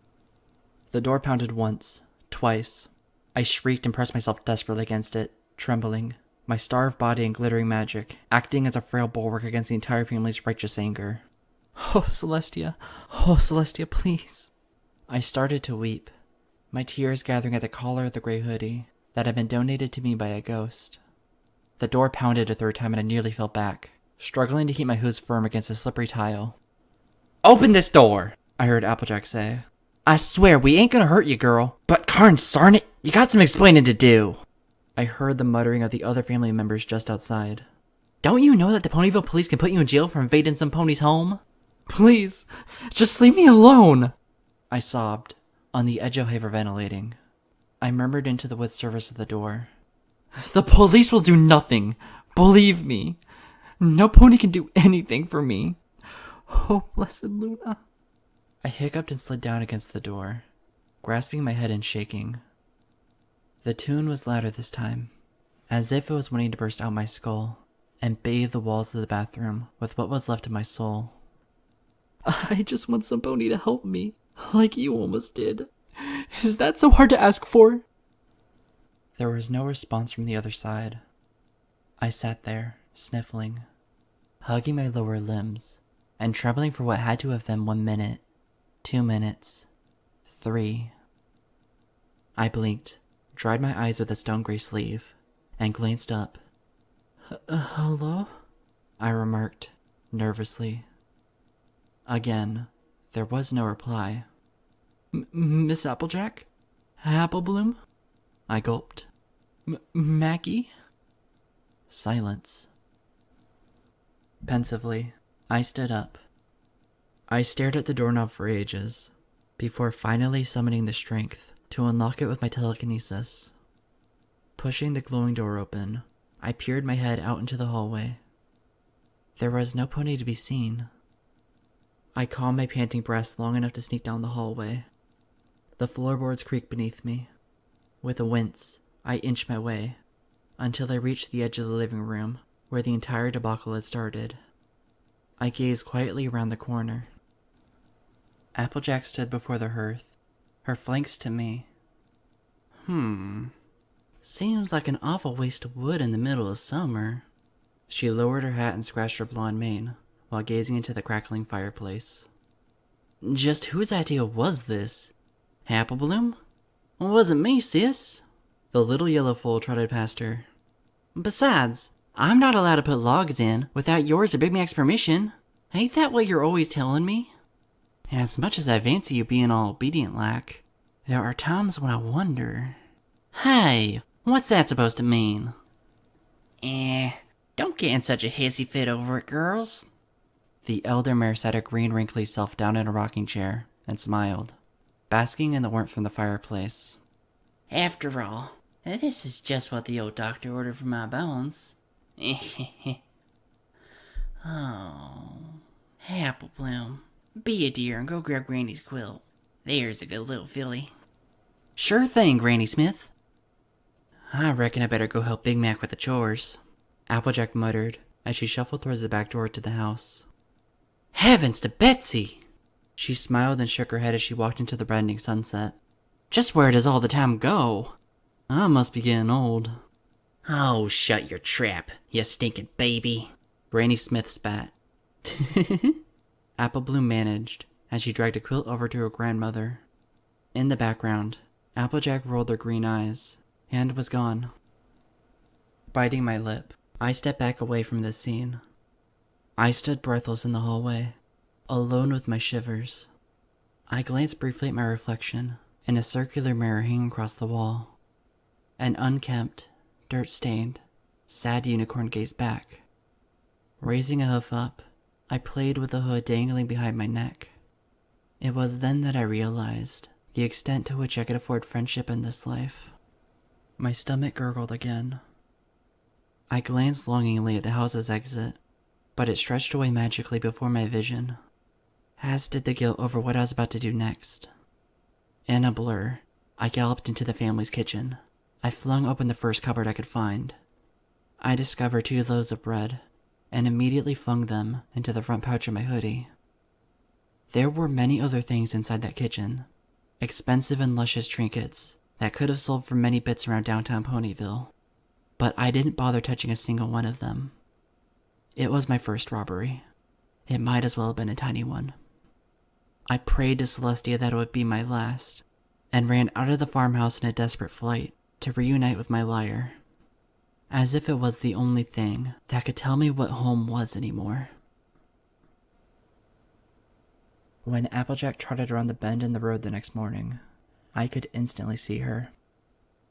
The door pounded once, twice. I shrieked and pressed myself desperately against it, trembling, my starved body and glittering magic acting as a frail bulwark against the entire family's righteous anger. Oh, Celestia, please. I started to weep, my tears gathering at the collar of the gray hoodie that had been donated to me by a ghost. The door pounded a third time and I nearly fell back, struggling to keep my hooves firm against the slippery tile. "Open this door," I heard Applejack say. "I swear we ain't gonna hurt you, girl, but Karn sarn it, you got some explaining to do." I heard the muttering of the other family members just outside. "Don't you know that the Ponyville police can put you in jail for invading some pony's home? Please, just leave me alone," I sobbed, on the edge of hyperventilating. I murmured into the wood surface of the door. "The police will do nothing. Believe me. No pony can do anything for me. Oh, blessed Luna." I hiccuped and slid down against the door, grasping my head and shaking. The tune was louder this time, as if it was wanting to burst out my skull and bathe the walls of the bathroom with what was left of my soul. "I just want some pony to help me, like you almost did. Is that so hard to ask for?" There was no response from the other side. I sat there, sniffling, hugging my lower limbs, and trembling for what had to have been 1 minute, 2 minutes, 3. I blinked, dried my eyes with a stone gray sleeve, and glanced up. Hello? I remarked, nervously. Again, there was no reply. "Miss Applejack? Applebloom?" I gulped. "Mackie?" Silence. Pensively, I stood up. I stared at the doorknob for ages, before finally summoning the strength to unlock it with my telekinesis. Pushing the glowing door open, I peered my head out into the hallway. There was no pony to be seen. I calmed my panting breaths long enough to sneak down the hallway. The floorboards creaked beneath me. With a wince, I inched my way, until I reached the edge of the living room, where the entire debacle had started. I gazed quietly around the corner. Applejack stood before the hearth, her flanks to me. Seems like an awful waste of wood in the middle of summer. She lowered her hat and scratched her blonde mane, while gazing into the crackling fireplace. Just whose idea was this? Applebloom? Well, it wasn't me, sis. The little yellow foal trotted past her. Besides, I'm not allowed to put logs in without yours or Big Mac's permission. Ain't that what you're always telling me? As much as I fancy you being all obedient like, there are times when I wonder... Hey, what's that supposed to mean? Don't get in such a hissy fit over it, girls. The elder mare sat her green wrinkly self down in a rocking chair and smiled, basking in the warmth from the fireplace. After all, this is just what the old doctor ordered for my bones. Oh, Applebloom, be a dear and go grab Granny's quilt. There's a good little filly. Sure thing, Granny Smith. I reckon I better go help Big Mac with the chores, Applejack muttered as she shuffled towards the back door to the house. Heavens to Betsy! She smiled and shook her head as she walked into the brightening sunset. Just where does all the time go? I must be getting old. Oh, shut your trap, you stinking baby, Granny Smith spat. Applebloom managed as she dragged a quilt over to her grandmother. In the background, Applejack rolled her green eyes and was gone. Biting my lip, I stepped back away from this scene. I stood breathless in the hallway, alone with my shivers. I glanced briefly at my reflection in a circular mirror hanging across the wall. An unkempt, dirt-stained, sad unicorn gazed back. Raising a hoof up, I played with the hood dangling behind my neck. It was then that I realized the extent to which I could afford friendship in this life. My stomach gurgled again. I glanced longingly at the house's exit, but it stretched away magically before my vision, as did the guilt over what I was about to do next. In a blur, I galloped into the family's kitchen. I flung open the first cupboard I could find. I discovered 2 loaves of bread, and immediately flung them into the front pouch of my hoodie. There were many other things inside that kitchen, expensive and luscious trinkets that could have sold for many bits around downtown Ponyville, but I didn't bother touching a single one of them. It was my first robbery. It might as well have been a tiny one. I prayed to Celestia that it would be my last, and ran out of the farmhouse in a desperate flight to reunite with my liar, as if it was the only thing that could tell me what home was anymore. When Applejack trotted around the bend in the road the next morning, I could instantly see her.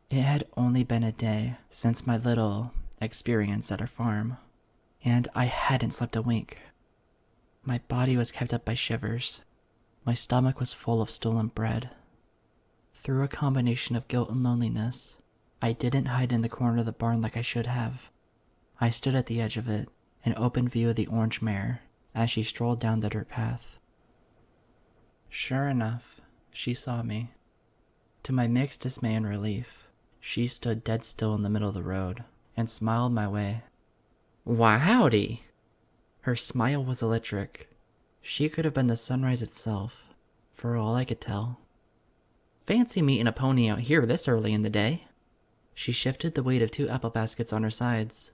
It had only been a day since my little experience at her farm, and I hadn't slept a wink. My body was kept up by shivers. My stomach was full of stolen bread. Through a combination of guilt and loneliness, I didn't hide in the corner of the barn like I should have. I stood at the edge of it, in open view of the orange mare, as she strolled down the dirt path. Sure enough, she saw me. To my mixed dismay and relief, she stood dead still in the middle of the road, and smiled my way. "Why, howdy!" Her smile was electric. She could have been the sunrise itself, for all I could tell. "Fancy meeting a pony out here this early in the day." She shifted the weight of 2 apple baskets on her sides.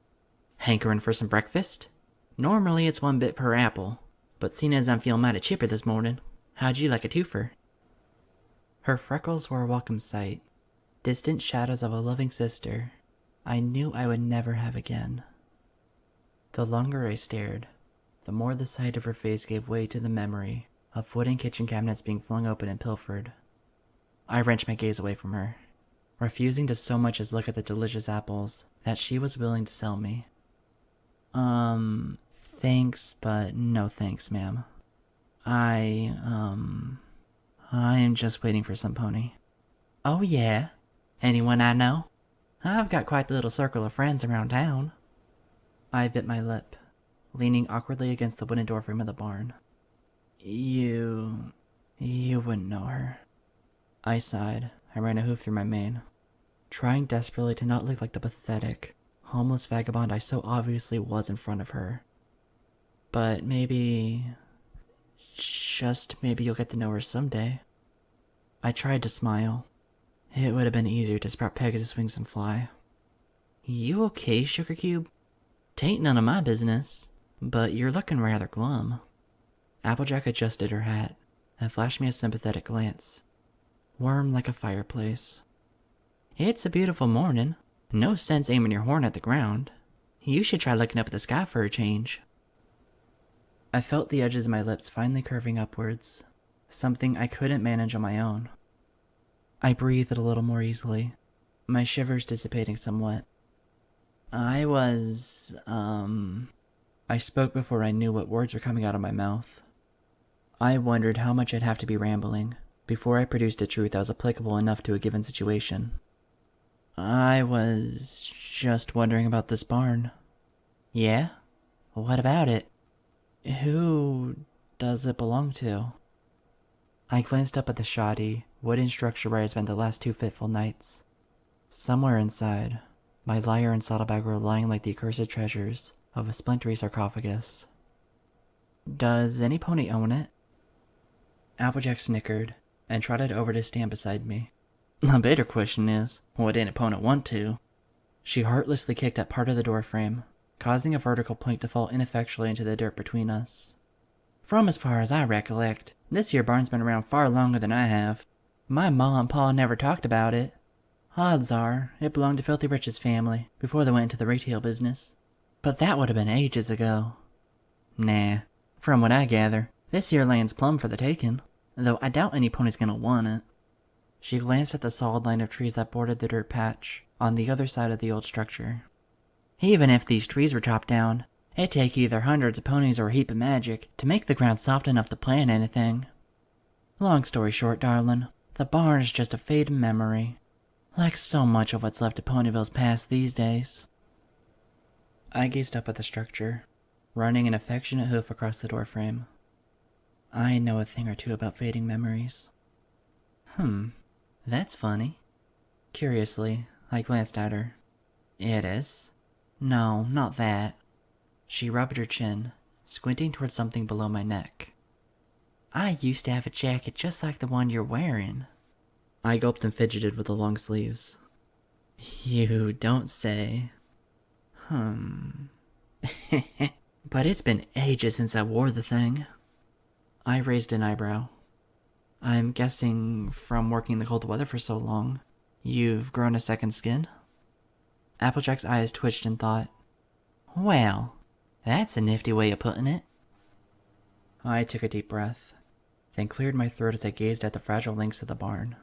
"Hankerin' for some breakfast? Normally it's 1 bit per apple, but seeing as I'm feeling mighty chipper this morning, how'd you like a twofer?" Her freckles were a welcome sight, distant shadows of a loving sister I knew I would never have again. The longer I stared, the more the sight of her face gave way to the memory of wooden kitchen cabinets being flung open and pilfered. I wrenched my gaze away from her, refusing to so much as look at the delicious apples that she was willing to sell me. Thanks, but no thanks, ma'am. I am just waiting for some pony." "Oh yeah? Anyone I know? I've got quite the little circle of friends around town." I bit my lip, leaning awkwardly against the wooden doorframe of the barn. You wouldn't know her." I sighed and ran a hoof through my mane, trying desperately to not look like the pathetic, homeless vagabond I so obviously was in front of her. "But maybe, just maybe you'll get to know her someday." I tried to smile. It would have been easier to sprout Pegasus wings and fly. "You okay, Sugar Cube? 'Tain't none of my business, but you're looking rather glum." Applejack adjusted her hat and flashed me a sympathetic glance. Warm like a fireplace. "It's a beautiful morning. No sense aiming your horn at the ground. You should try looking up at the sky for a change." I felt the edges of my lips finally curving upwards, something I couldn't manage on my own. I breathed a little more easily, my shivers dissipating somewhat. I spoke before I knew what words were coming out of my mouth. I wondered how much I'd have to be rambling before I produced a truth that was applicable enough to a given situation. "I was just wondering about this barn." "Yeah? What about it? Who does it belong to?" I glanced up at the shoddy, wooden structure where I had spent the last 2 fitful nights. Somewhere inside, my lyre and saddlebag were lying like the accursed treasures of a splintery sarcophagus. "Does any pony own it?" Applejack snickered and trotted over to stand beside me. "The better question is, would any pony want to?" She heartlessly kicked at part of the doorframe, causing a vertical plank to fall ineffectually into the dirt between us. "From as far as I recollect, this here barn's been around far longer than I have. My ma and pa never talked about it. Odds are, it belonged to Filthy Rich's family before they went into the retail business. But that would have been ages ago. Nah, from what I gather, this here land's plumb for the taking, though I doubt any pony's gonna want it. She glanced at the solid line of trees that bordered the dirt patch on the other side of the old structure. Even if these trees were chopped down, it'd take either hundreds of ponies or a heap of magic to make the ground soft enough to plant anything. Long story short, darling, the barn is just a fading memory, like so much of what's left of Ponyville's past these days. I gazed up at the structure, running an affectionate hoof across the doorframe. I know a thing or two about fading memories. That's funny. Curiously, I glanced at her. It is? No, not that. She rubbed her chin, squinting towards something below my neck. I used to have a jacket just like the one you're wearing. I gulped and fidgeted with the long sleeves. You don't say. But it's been ages since I wore the thing. I raised an eyebrow. I'm guessing from working the cold weather for so long, you've grown a second skin? Applejack's eyes twitched in thought. Well, that's a nifty way of putting it. I took a deep breath, then cleared my throat as I gazed at the fragile links of the barn.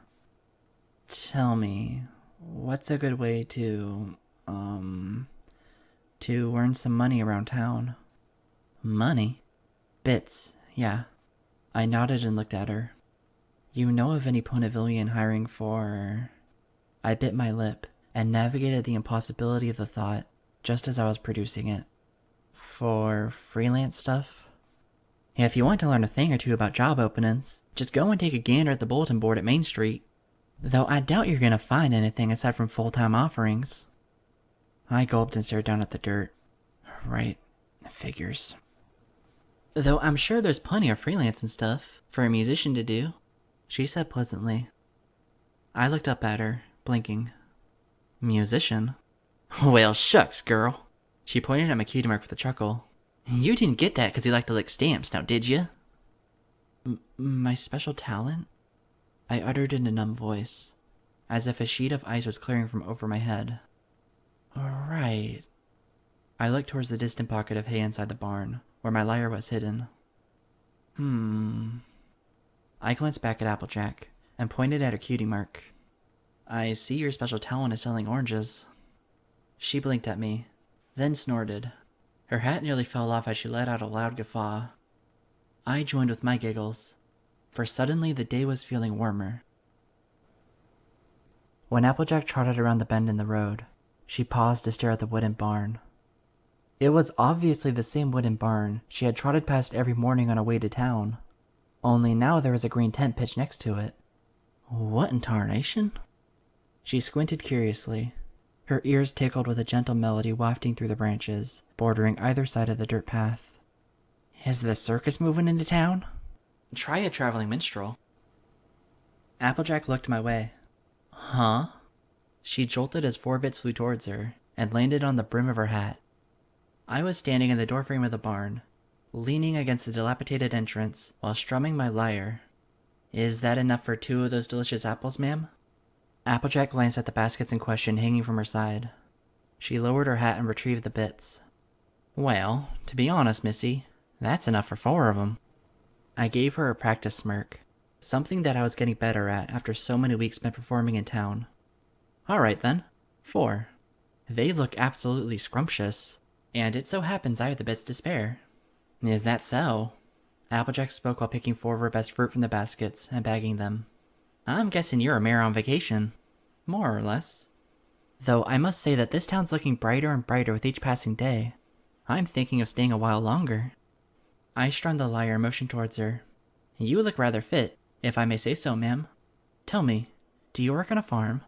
Tell me, what's a good way to earn some money around town? Money? Bits, yeah. I nodded and looked at her. You know of any Ponyvillian hiring for... I bit my lip and navigated the impossibility of the thought just as I was producing it. For freelance stuff? If you want to learn a thing or two about job openings, just go and take a gander at the bulletin board at Main Street. Though I doubt you're gonna find anything aside from full-time offerings. I gulped and stared down at the dirt. Right, figures. Though I'm sure there's plenty of freelance and stuff for a musician to do, she said pleasantly. I looked up at her, blinking. Musician? Well, shucks, girl. She pointed at my cutie mark with a chuckle. You didn't get that because you like to lick stamps, now did you? My special talent? I uttered in a numb voice, as if a sheet of ice was clearing from over my head. Right. I looked towards the distant pocket of hay inside the barn, where my lyre was hidden. I glanced back at Applejack, and pointed at her cutie mark. I see your special talent is selling oranges. She blinked at me, then snorted. Her hat nearly fell off as she let out a loud guffaw. I joined with my giggles, for suddenly the day was feeling warmer. When Applejack trotted around the bend in the road, she paused to stare at the wooden barn. It was obviously the same wooden barn she had trotted past every morning on her way to town, only now there was a green tent pitched next to it. What in tarnation? She squinted curiously. Her ears tickled with a gentle melody wafting through the branches, bordering either side of the dirt path. Is the circus moving into town? Try a traveling minstrel. Applejack looked my way. Huh? She jolted as 4 bits flew towards her, and landed on the brim of her hat. I was standing in the doorframe of the barn, leaning against the dilapidated entrance while strumming my lyre. Is that enough for 2 of those delicious apples, ma'am? Applejack glanced at the baskets in question hanging from her side. She lowered her hat and retrieved the bits. Well, to be honest, missy, that's enough for 4 of them. I gave her a practice smirk, something that I was getting better at after so many weeks spent performing in town. Alright then, 4. They look absolutely scrumptious, and it so happens I have the bits to spare. Is that so? Applejack spoke while picking 4 of her best fruit from the baskets and bagging them. I'm guessing you're a mayor on vacation. More or less. Though I must say that this town's looking brighter and brighter with each passing day. I'm thinking of staying a while longer. I strummed the lyre and motioned towards her. You look rather fit, if I may say so, ma'am. Tell me, do you work on a farm?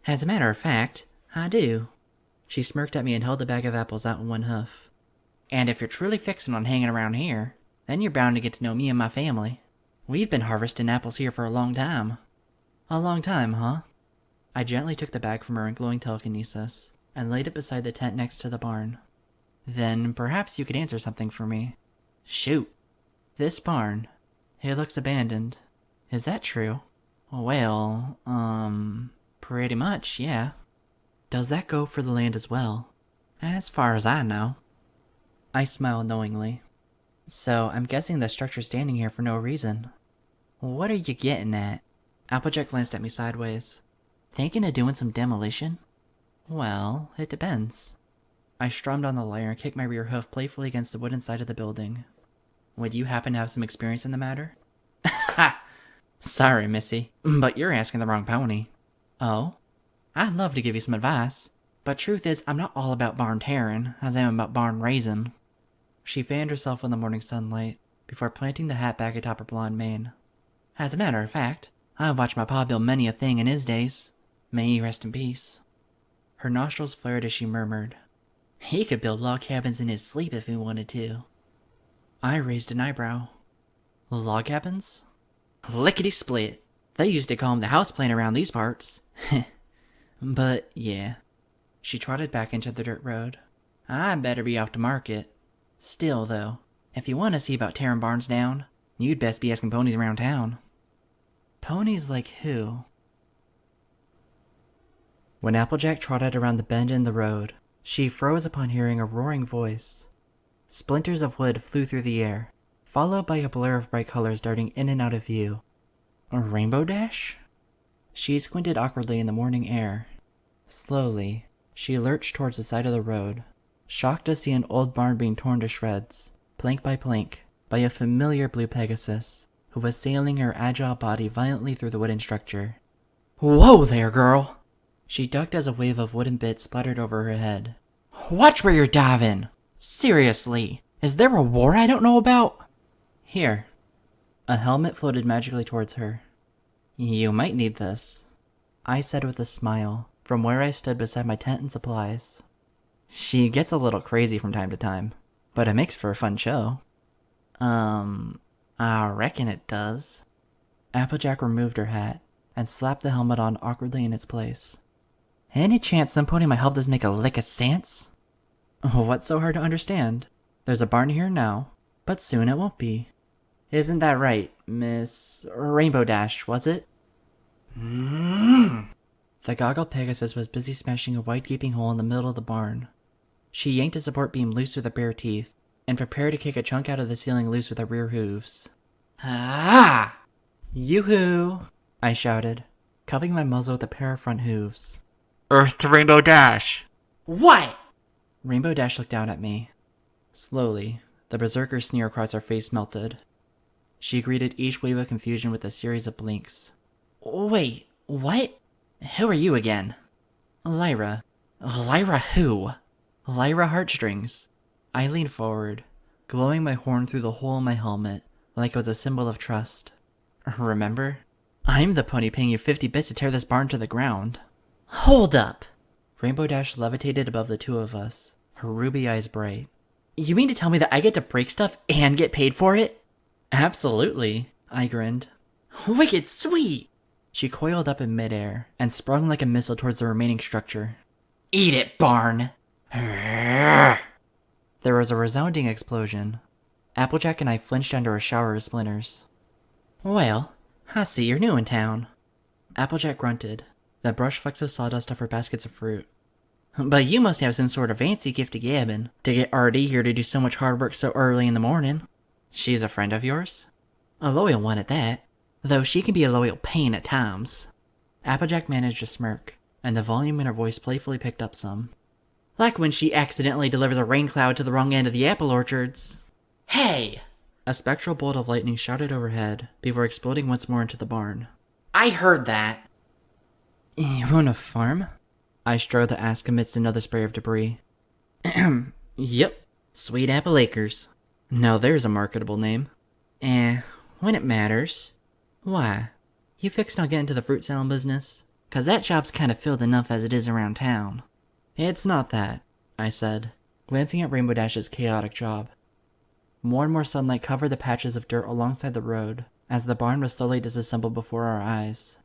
As a matter of fact, I do. She smirked at me and held the bag of apples out in one hoof. And if you're truly fixing on hanging around here, then you're bound to get to know me and my family. We've been harvesting apples here for a long time. A long time, huh? I gently took the bag from her in glowing telekinesis, and laid it beside the tent next to the barn. Then perhaps you could answer something for me. Shoot. This barn, it looks abandoned. Is that true? Well, Pretty much, yeah. Does that go for the land as well? As far as I know. I smiled knowingly. So, I'm guessing the structure's standing here for no reason. What are you getting at? Applejack glanced at me sideways. Thinking of doing some demolition? Well, it depends. I strummed on the lyre and kicked my rear hoof playfully against the wooden side of the building. Would you happen to have some experience in the matter? Ha! Sorry, Missy, but you're asking the wrong pony. Oh? I'd love to give you some advice, but truth is I'm not all about barn tearing, as I am about barn raising. She fanned herself in the morning sunlight, before planting the hat back atop her blonde mane. As a matter of fact, I've watched my pa build many a thing in his days. May he rest in peace. Her nostrils flared as she murmured, He could build log cabins in his sleep if he wanted to. I raised an eyebrow. Log cabins? Lickety-split. They used to call them the house plan around these parts. But, yeah. She trotted back into the dirt road. I'd better be off to market. Still, though, if you want to see about tearing barns down, you'd best be asking ponies around town. Ponies like who? When Applejack trotted around the bend in the road, she froze upon hearing a roaring voice. Splinters of wood flew through the air, followed by a blur of bright colors darting in and out of view. A rainbow dash? She squinted awkwardly in the morning air. Slowly, she lurched towards the side of the road, shocked to see an old barn being torn to shreds, plank by plank, by a familiar blue Pegasus, who was sailing her agile body violently through the wooden structure. Whoa there, girl! She ducked as a wave of wooden bits splattered over her head. Watch where you're diving! Seriously, is there a war I don't know about? Here. A helmet floated magically towards her. You might need this, I said with a smile, from where I stood beside my tent and supplies. She gets a little crazy from time to time, but it makes for a fun show. I reckon it does. Applejack removed her hat and slapped the helmet on awkwardly in its place. Any chance some pony might help this make a lick of sense? What's so hard to understand? There's a barn here now, but soon it won't be. Isn't that right, Miss Rainbow Dash, was it? The goggled Pegasus was busy smashing a wide gaping hole in the middle of the barn. She yanked a support beam loose with her bare teeth, and prepared to kick a chunk out of the ceiling loose with her rear hooves. Ah! Yoo-hoo! I shouted, cupping my muzzle with a pair of front hooves. Earth to Rainbow Dash! What? Rainbow Dash looked down at me. Slowly, the berserker sneer across her face melted. She greeted each wave of confusion with a series of blinks. Wait, what? Who are you again? Lyra. Lyra who? Lyra Heartstrings. I leaned forward, glowing my horn through the hole in my helmet, like it was a symbol of trust. Remember? I'm the pony paying you 50 bits to tear this barn to the ground. Hold up! Rainbow Dash levitated above the two of us, her ruby eyes bright. You mean to tell me that I get to break stuff and get paid for it? Absolutely, I grinned. Wicked sweet! She coiled up in midair and sprung like a missile towards the remaining structure. Eat it, barn! There was a resounding explosion. Applejack and I flinched under a shower of splinters. Well, I see you're new in town. Applejack grunted, then brushed flecks of sawdust off her baskets of fruit. But you must have some sort of fancy gift to gabbin' to get R.D. here to do so much hard work so early in the morning. She's a friend of yours? A loyal one at that, though she can be a loyal pain at times. Applejack managed a smirk, and the volume in her voice playfully picked up some. Like when she accidentally delivers a rain cloud to the wrong end of the apple orchards. Hey! A spectral bolt of lightning shouted overhead before exploding once more into the barn. I heard that! You own a farm? I strove to ask amidst another spray of debris. Yep, Sweet Apple Acres. Now there's a marketable name. When it matters. Why? You fixin' on getting into the fruit selling business? 'Cause that job's kinda filled enough as it is around town. It's not that, I said, glancing at Rainbow Dash's chaotic job. More and more sunlight covered the patches of dirt alongside the road, as the barn was slowly disassembled before our eyes.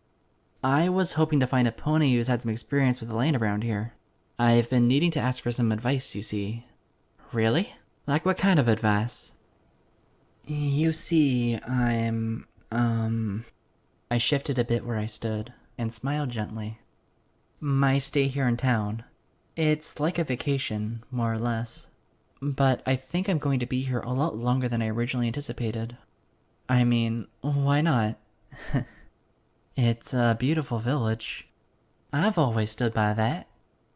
I was hoping to find a pony who's had some experience with the land around here. I've been needing to ask for some advice, you see. Really? Like what kind of advice? You see, I shifted a bit where I stood, and smiled gently. my stay here in town. It's like a vacation, more or less. But I think I'm going to be here a lot longer than I originally anticipated. I mean, why not? It's a beautiful village. I've always stood by that,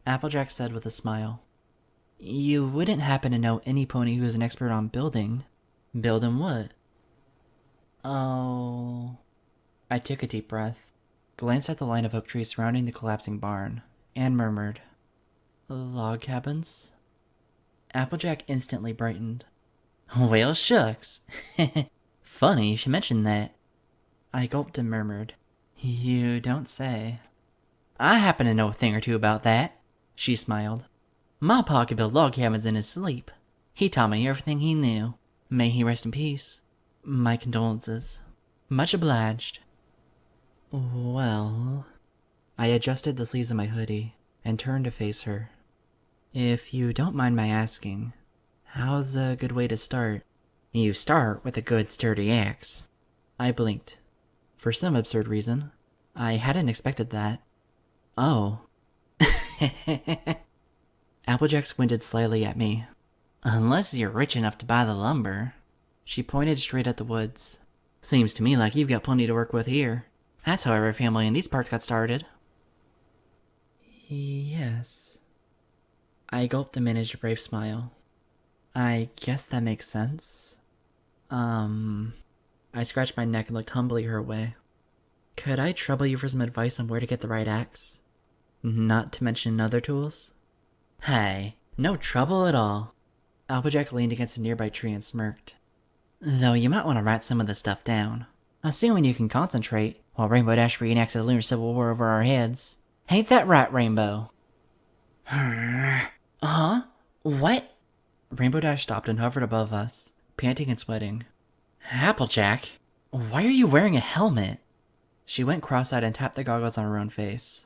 Applejack said with a smile. You wouldn't happen to know any pony who is an expert on building. Building what? Oh... I took a deep breath, glanced at the line of oak trees surrounding the collapsing barn, and murmured, Log cabins? Applejack instantly brightened. Well, shucks. Funny you should mention that. I gulped and murmured, You don't say. I happen to know a thing or two about that, she smiled. My pa could build log cabins in his sleep. He taught me everything he knew. May he rest in peace. My condolences. Much obliged. Well... I adjusted the sleeves of my hoodie and turned to face her. If you don't mind my asking, how's a good way to start? You start with a good sturdy axe. I blinked. For some absurd reason, I hadn't expected that. Oh. Applejack squinted slyly at me. Unless you're rich enough to buy the lumber. She pointed straight at the woods. Seems to me like you've got plenty to work with here. That's how every family in these parts got started. Yes. I gulped and managed a brave smile. I guess that makes sense. I scratched my neck and looked humbly her way. Could I trouble you for some advice on where to get the right axe? Not to mention other tools? Hey, no trouble at all. Applejack leaned against a nearby tree and smirked. Though you might want to write some of the stuff down. Assuming you can concentrate, while Rainbow Dash reenacts a lunar civil war over our heads. Ain't that right, Rainbow? Huh? What? Rainbow Dash stopped and hovered above us, panting and sweating. Applejack, why are you wearing a helmet? She went cross-eyed and tapped the goggles on her own face.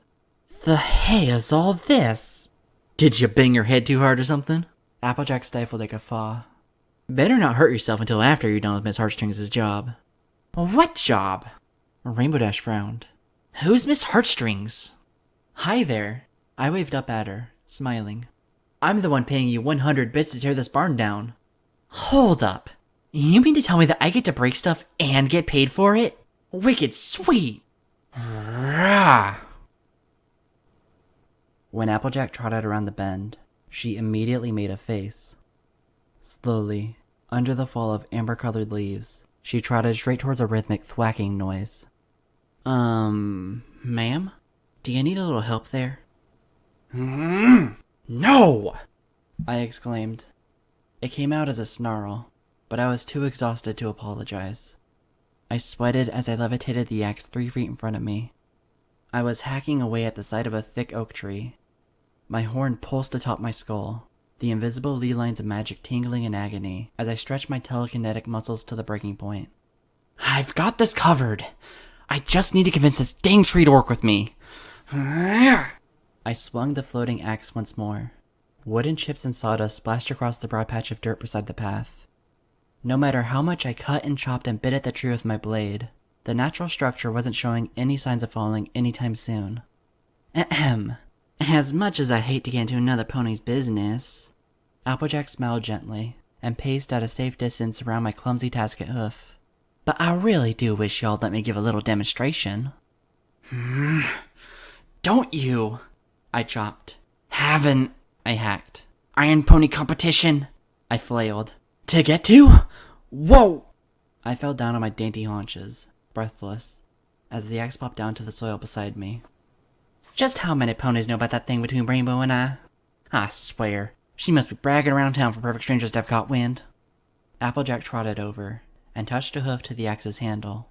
The hey is all this? Did you bang your head too hard or something? Applejack stifled a guffaw. Better not hurt yourself until after you're done with Miss Heartstrings' job. What job? Rainbow Dash frowned. Who's Miss Heartstrings? Hi there. I waved up at her, smiling. I'm the one paying you 100 bits to tear this barn down. Hold up. You mean to tell me that I get to break stuff and get paid for it? Wicked sweet! Rah! When Applejack trotted around the bend, she immediately made a face. Slowly, under the fall of amber-colored leaves, she trotted straight towards a rhythmic thwacking noise. Ma'am? Do you need a little help there? No! I exclaimed. It came out as a snarl, but I was too exhausted to apologize. I sweated as I levitated the axe 3 feet in front of me. I was hacking away at the side of a thick oak tree. My horn pulsed atop my skull, the invisible lee lines of magic tingling in agony as I stretched my telekinetic muscles to the breaking point. I've got this covered! I just need to convince this dang tree to work with me! I swung the floating axe once more. Wooden chips and sawdust splashed across the broad patch of dirt beside the path. No matter how much I cut and chopped and bit at the tree with my blade, the natural structure wasn't showing any signs of falling anytime soon. Ahem. As much as I hate to get into another pony's business... Applejack smiled gently, and paced at a safe distance around my clumsy tasket hoof. But I really do wish y'all'd let me give a little demonstration. Don't you? I chopped. Haven't, I hacked. Iron pony competition, I flailed. To get to? Whoa! I fell down on my dainty haunches, breathless, as the axe popped down to the soil beside me. Just how many ponies know about that thing between Rainbow and I swear, she must be bragging around town for perfect strangers to have caught wind. Applejack trotted over, and touched a hoof to the axe's handle.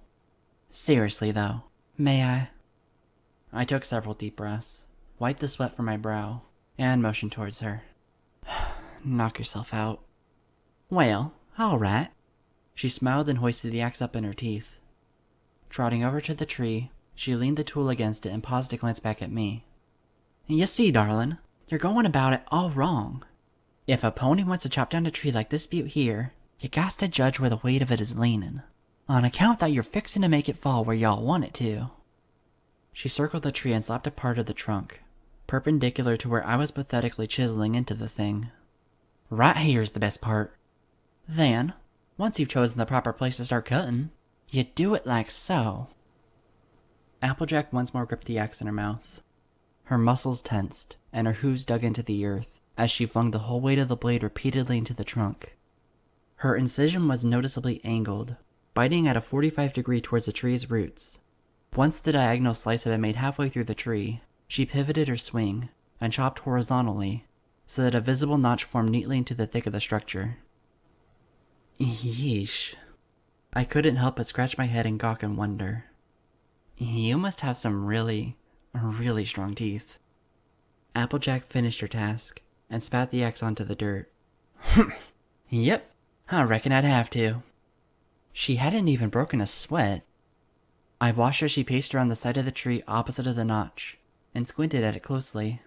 Seriously, though, may I? I took several deep breaths, wiped the sweat from my brow, and motioned towards her. Knock yourself out. Well, all right. She smiled and hoisted the axe up in her teeth. Trotting over to the tree, she leaned the tool against it and paused to glance back at me. You see, darling, you're going about it all wrong. If a pony wants to chop down a tree like this butte here, you got to judge where the weight of it is leaning, on account that you're fixing to make it fall where y'all want it to. She circled the tree and slapped a part of the trunk, perpendicular to where I was pathetically chiseling into the thing. Right here's the best part. Then, once you've chosen the proper place to start cutting, you do it like so. Applejack once more gripped the axe in her mouth. Her muscles tensed, and her hooves dug into the earth as she flung the whole weight of the blade repeatedly into the trunk. Her incision was noticeably angled, biting at a 45 degree towards the tree's roots. Once the diagonal slice had been made halfway through the tree, she pivoted her swing and chopped horizontally, so that a visible notch formed neatly into the thick of the structure. Yeesh. I couldn't help but scratch my head and gawk in wonder. You must have some really strong teeth. Applejack finished her task and spat the axe onto the dirt. Yep, I reckon I'd have to. She hadn't even broken a sweat. I watched as she paced around the side of the tree opposite of the notch and squinted at it closely.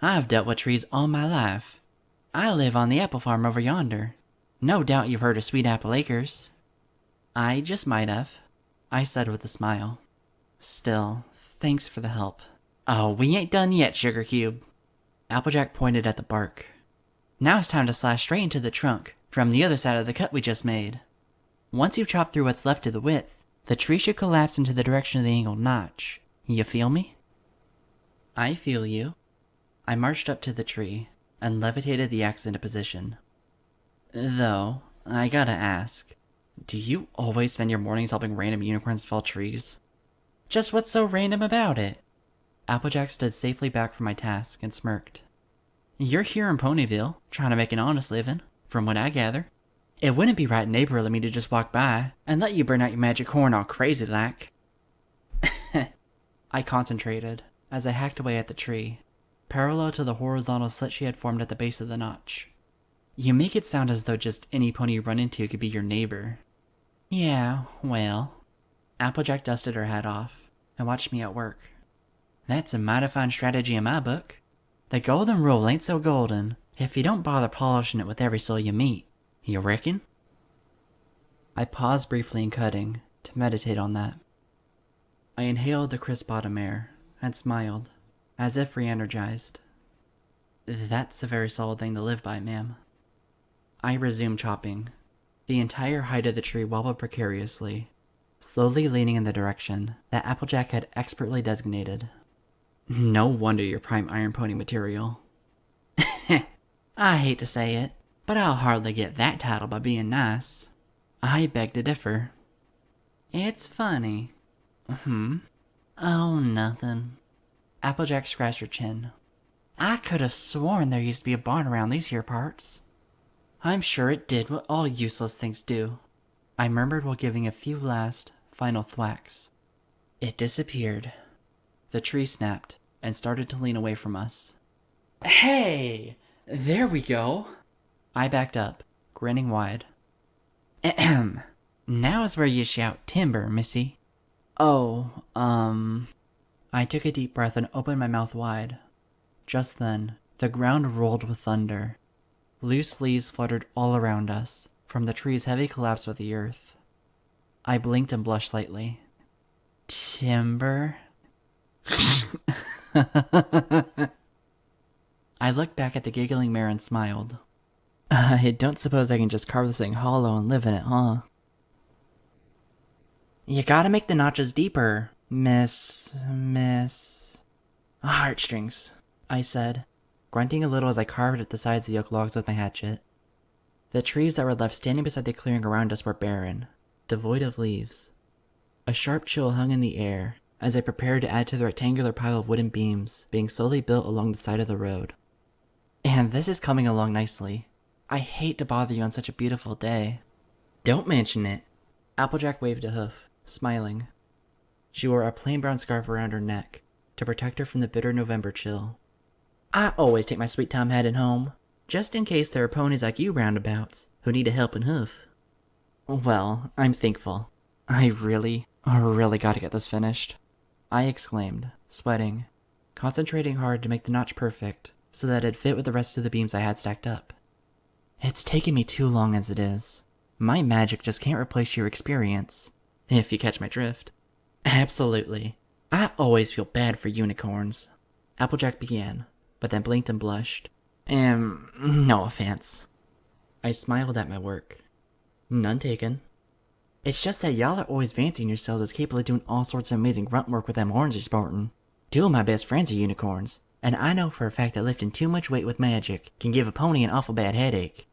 I've dealt with trees all my life. I live on the apple farm over yonder. No doubt you've heard of Sweet Apple Acres. I just might have, I said with a smile. Still, thanks for the help. Oh, we ain't done yet, Sugar Cube. Applejack pointed at the bark. Now it's time to slash straight into the trunk from the other side of the cut we just made. Once you've chopped through what's left of the width, the tree should collapse into the direction of the angled notch. You feel me? I feel you. I marched up to the tree and levitated the axe into position. Though, I gotta ask, do you always spend your mornings helping random unicorns fell trees? Just what's so random about it? Applejack stood safely back from my task and smirked. You're here in Ponyville, trying to make an honest living, from what I gather. It wouldn't be right neighborly of me to just walk by and let you burn out your magic horn all crazy like. I concentrated as I hacked away at the tree, parallel to the horizontal slit she had formed at the base of the notch. You make it sound as though just any pony you run into could be your neighbor. Yeah, well. Applejack dusted her hat off and watched me at work. That's a mighty fine strategy in my book. The golden rule ain't so golden if you don't bother polishing it with every soul you meet. You reckon? I paused briefly in cutting to meditate on that. I inhaled the crisp autumn air and smiled, as if re-energized. That's a very solid thing to live by, ma'am. I resumed chopping. The entire height of the tree wobbled precariously, slowly leaning in the direction that Applejack had expertly designated. No wonder you're prime iron pony material. I hate to say it, but I'll hardly get that title by being nice. I beg to differ. It's funny. Oh, nothing. Applejack scratched her chin. I could have sworn there used to be a barn around these here parts. I'm sure it did what all useless things do, I murmured while giving a few last, final thwacks. It disappeared. The tree snapped and started to lean away from us. Hey! There we go! I backed up, grinning wide. Ahem. Now is where you shout timber, missy. Oh, I took a deep breath and opened my mouth wide. Just then, the ground rolled with thunder. Loose leaves fluttered all around us, from the tree's heavy collapse with the earth. I blinked and blushed slightly. Timber? I looked back at the giggling mare and smiled. I don't suppose I can just carve this thing hollow and live in it, huh? You gotta make the notches deeper, Miss... Heartstrings, I said, grunting a little as I carved at the sides of the oak logs with my hatchet. The trees that were left standing beside the clearing around us were barren, devoid of leaves. A sharp chill hung in the air as I prepared to add to the rectangular pile of wooden beams being slowly built along the side of the road. And this is coming along nicely. I hate to bother you on such a beautiful day. Don't mention it. Applejack waved a hoof, smiling. She wore a plain brown scarf around her neck to protect her from the bitter November chill. I always take my sweet time heading home, just in case there are ponies like you roundabouts who need a helping hoof. Well, I'm thankful. I really gotta get this finished, I exclaimed, sweating, concentrating hard to make the notch perfect so that it'd fit with the rest of the beams I had stacked up. It's taken me too long as it is. My magic just can't replace your experience, if you catch my drift. Absolutely. I always feel bad for unicorns. Applejack began, but then blinked and blushed. No offense. I smiled at my work. None taken. It's just that y'all are always fancying yourselves as capable of doing all sorts of amazing grunt work with them horns you're sporting. Two of my best friends are unicorns, and I know for a fact that lifting too much weight with magic can give a pony an awful bad headache.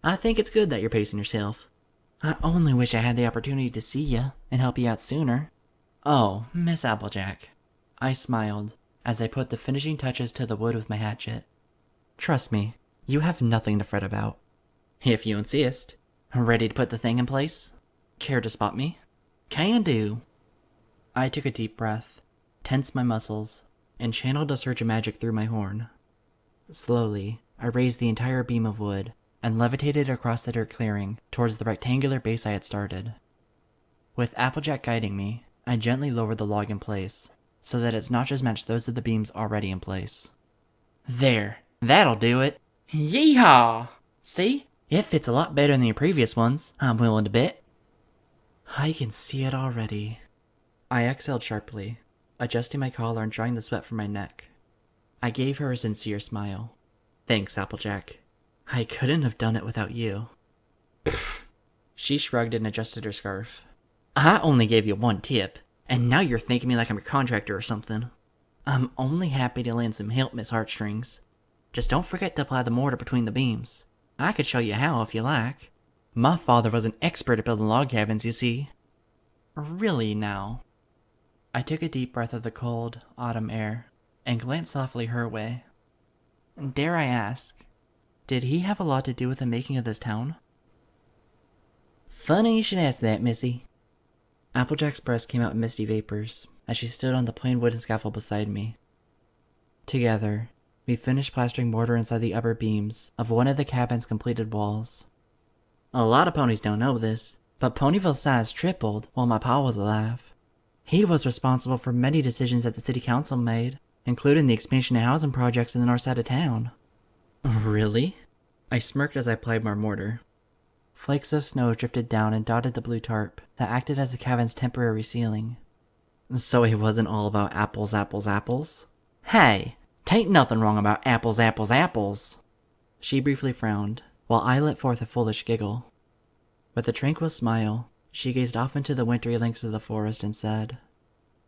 I think it's good that you're pacing yourself. I only wish I had the opportunity to see ya and help you out sooner. Oh, Miss Applejack. I smiled as I put the finishing touches to the wood with my hatchet. Trust me, you have nothing to fret about. If you insist. Ready to put the thing in place? Care to spot me? Can do. I took a deep breath, tensed my muscles, and channeled a surge of magic through my horn. Slowly, I raised the entire beam of wood and levitated across the dirt clearing towards the rectangular base I had started. With Applejack guiding me, I gently lowered the log in place, so that its notches matched those of the beams already in place. There, that'll do it. Yeehaw! See? It fits a lot better than your previous ones, I'm willing to bet. I can see it already. I exhaled sharply, adjusting my collar and drying the sweat from my neck. I gave her a sincere smile. Thanks, Applejack. I couldn't have done it without you. Pfft. She shrugged and adjusted her scarf. I only gave you one tip, and now you're thanking me like I'm your contractor or something. I'm only happy to lend some help, Miss Heartstrings. Just don't forget to apply the mortar between the beams. I could show you how if you like. My father was an expert at building log cabins, you see. Really now. I took a deep breath of the cold, autumn air, and glanced softly her way. Dare I ask, did he have a lot to do with the making of this town? Funny you should ask that, Missy. Applejack's breast came out in misty vapors as she stood on the plain wooden scaffold beside me. Together, we finished plastering mortar inside the upper beams of one of the cabin's completed walls. A lot of ponies don't know this, but Ponyville's size tripled while my pa was alive. He was responsible for many decisions that the city council made, including the expansion of housing projects in the north side of town. Really? I smirked as I applied more mortar. Flakes of snow drifted down and dotted the blue tarp that acted as the cabin's temporary ceiling. So it wasn't all about apples, apples, apples? Hey, t'ain't nothing wrong about apples, apples, apples. She briefly frowned, while I let forth a foolish giggle. With a tranquil smile, she gazed off into the wintry lengths of the forest and said,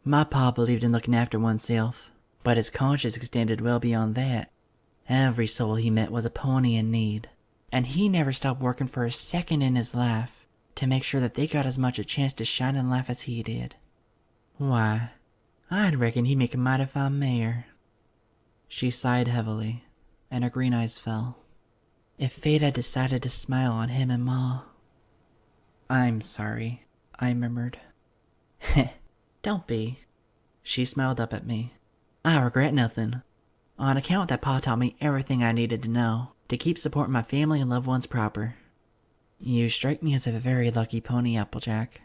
My pa believed in looking after oneself, but his conscience extended well beyond that. Every soul he met was a pony in need, and he never stopped working for a second in his life to make sure that they got as much a chance to shine and laugh as he did. Why, I'd reckon he'd make a mighty fine mayor. She sighed heavily, and her green eyes fell. If fate had decided to smile on him and Ma. I'm sorry, I murmured. Heh, don't be. She smiled up at me. I regret nothing. On account that Pa taught me everything I needed to know to keep supporting my family and loved ones proper. You strike me as a very lucky pony, Applejack.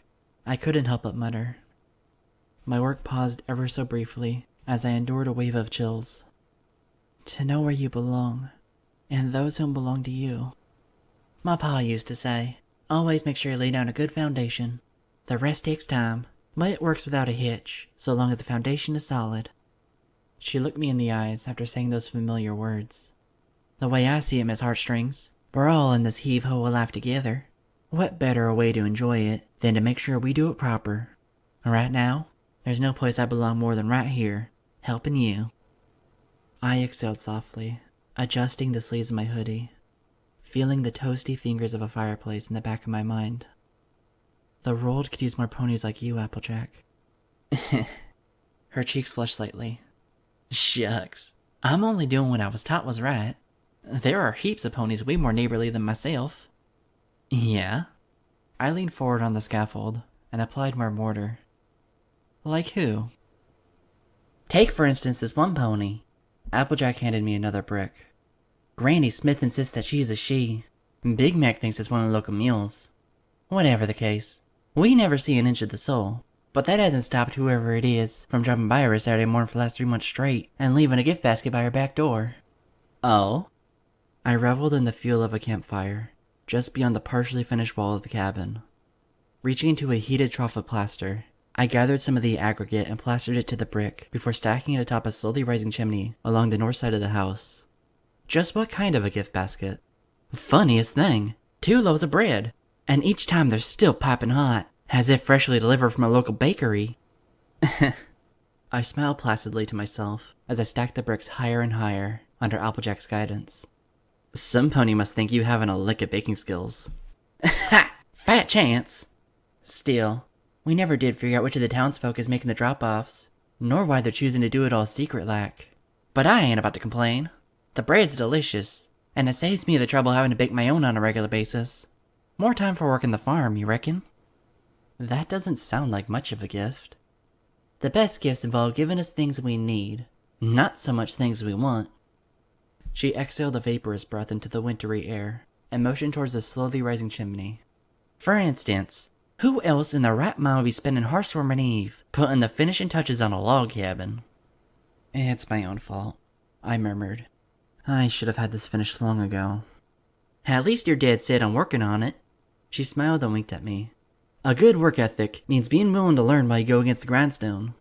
I couldn't help but mutter. My work paused ever so briefly as I endured a wave of chills. To know where you belong, and those whom belong to you. My pa used to say, always make sure you lay down a good foundation. The rest takes time, but it works without a hitch, so long as the foundation is solid. She looked me in the eyes after saying those familiar words. The way I see it, Miss Heartstrings, we're all in this heave-ho of life together. What better a way to enjoy it than to make sure we do it proper? Right now, there's no place I belong more than right here, helping you. I exhaled softly, adjusting the sleeves of my hoodie, feeling the toasty fingers of a fireplace in the back of my mind. The world could use more ponies like you, Applejack. Her cheeks flushed slightly. Shucks, I'm only doing what I was taught was right. There are heaps of ponies way more neighborly than myself. Yeah? I leaned forward on the scaffold and applied more mortar. Like who? Take, for instance, this one pony. Applejack handed me another brick. Granny Smith insists that she's a she. Big Mac thinks it's one of the local mules. Whatever the case, we never see an inch of the soul. But that hasn't stopped whoever it is from dropping by her Saturday morning for the last 3 months straight and leaving a gift basket by her back door. Oh? I reveled in the fuel of a campfire, just beyond the partially finished wall of the cabin. Reaching into a heated trough of plaster, I gathered some of the aggregate and plastered it to the brick before stacking it atop a slowly rising chimney along the north side of the house. Just what kind of a gift basket? Funniest thing, 2 loaves of bread, and each time they're still piping hot, as if freshly delivered from a local bakery. I smiled placidly to myself as I stacked the bricks higher and higher under Applejack's guidance. Some pony must think you haven't a lick of baking skills. Ha! Fat chance! Still, we never did figure out which of the townsfolk is making the drop-offs, nor why they're choosing to do it all secret-like. But I ain't about to complain. The bread's delicious, and it saves me the trouble having to bake my own on a regular basis. More time for working the farm, you reckon? That doesn't sound like much of a gift. The best gifts involve giving us things we need, not so much things we want. She exhaled a vaporous breath into the wintry air and motioned towards the slowly rising chimney. For instance, who else in their right mind would be spending Hearthstorm Eve putting the finishing touches on a log cabin? It's my own fault, I murmured. I should have had this finished long ago. At least you're dead set on working on it. She smiled and winked at me. A good work ethic means being willing to learn while you go against the grindstone.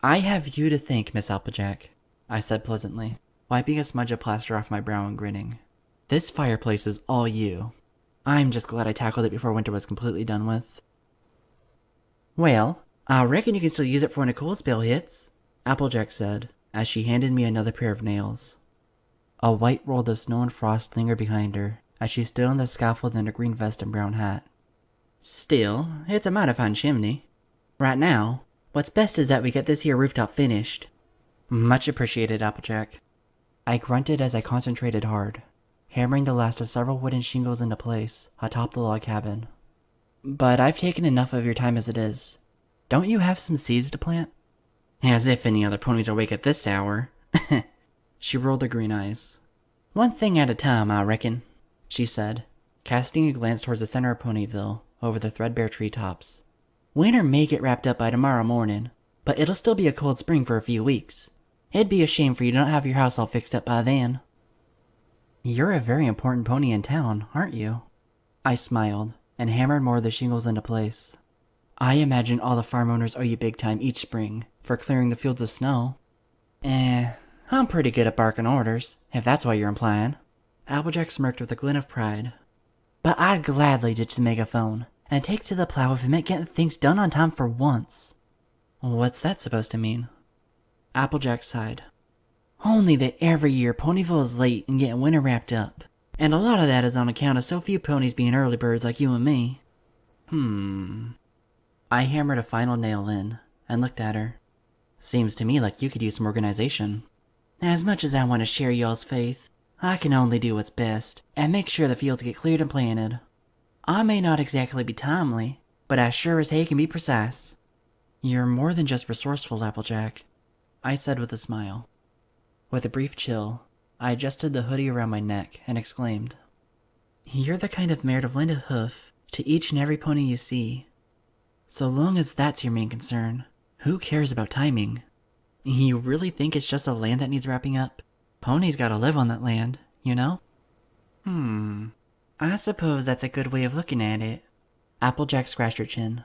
I have you to thank, Miss Applejack, I said pleasantly, wiping a smudge of plaster off my brow and grinning. This fireplace is all you. I'm just glad I tackled it before winter was completely done with. Well, I reckon you can still use it for when a cold spell hits, Applejack said, as she handed me another pair of nails. A white world of snow and frost lingered behind her as she stood on the scaffold in a green vest and brown hat. Still, it's a mighty fine chimney. Right now, what's best is that we get this here rooftop finished. Much appreciated, Applejack. I grunted as I concentrated hard, hammering the last of several wooden shingles into place atop the log cabin. But I've taken enough of your time as it is. Don't you have some seeds to plant? As if any other ponies are awake at this hour. She rolled her green eyes. One thing at a time, I reckon, she said, casting a glance towards the center of Ponyville over the threadbare treetops. Winter may get wrapped up by tomorrow morning, but it'll still be a cold spring for a few weeks. It'd be a shame for you to not have your house all fixed up by then. You're a very important pony in town, aren't you? I smiled and hammered more of the shingles into place. I imagine all the farm owners owe you big time each spring for clearing the fields of snow. I'm pretty good at barking orders, if that's what you're implying. Applejack smirked with a glint of pride. But I'd gladly ditch the megaphone and take to the plow if it meant getting things done on time for once. What's that supposed to mean? Applejack sighed. Only that every year Ponyville is late in getting winter wrapped up, and a lot of that is on account of so few ponies being early birds like you and me. I hammered a final nail in and looked at her. Seems to me like you could use some organization. As much as I want to share y'all's faith, I can only do what's best and make sure the fields get cleared and planted. I may not exactly be timely, but I sure as hay can be precise. You're more than just resourceful, Applejack, I said with a smile. With a brief chill, I adjusted the hoodie around my neck and exclaimed, You're the kind of mare to lend a hoof to each and every pony you see. So long as that's your main concern, who cares about timing? You really think it's just a land that needs wrapping up? Ponies gotta live on that land, you know? I suppose that's a good way of looking at it. Applejack scratched her chin.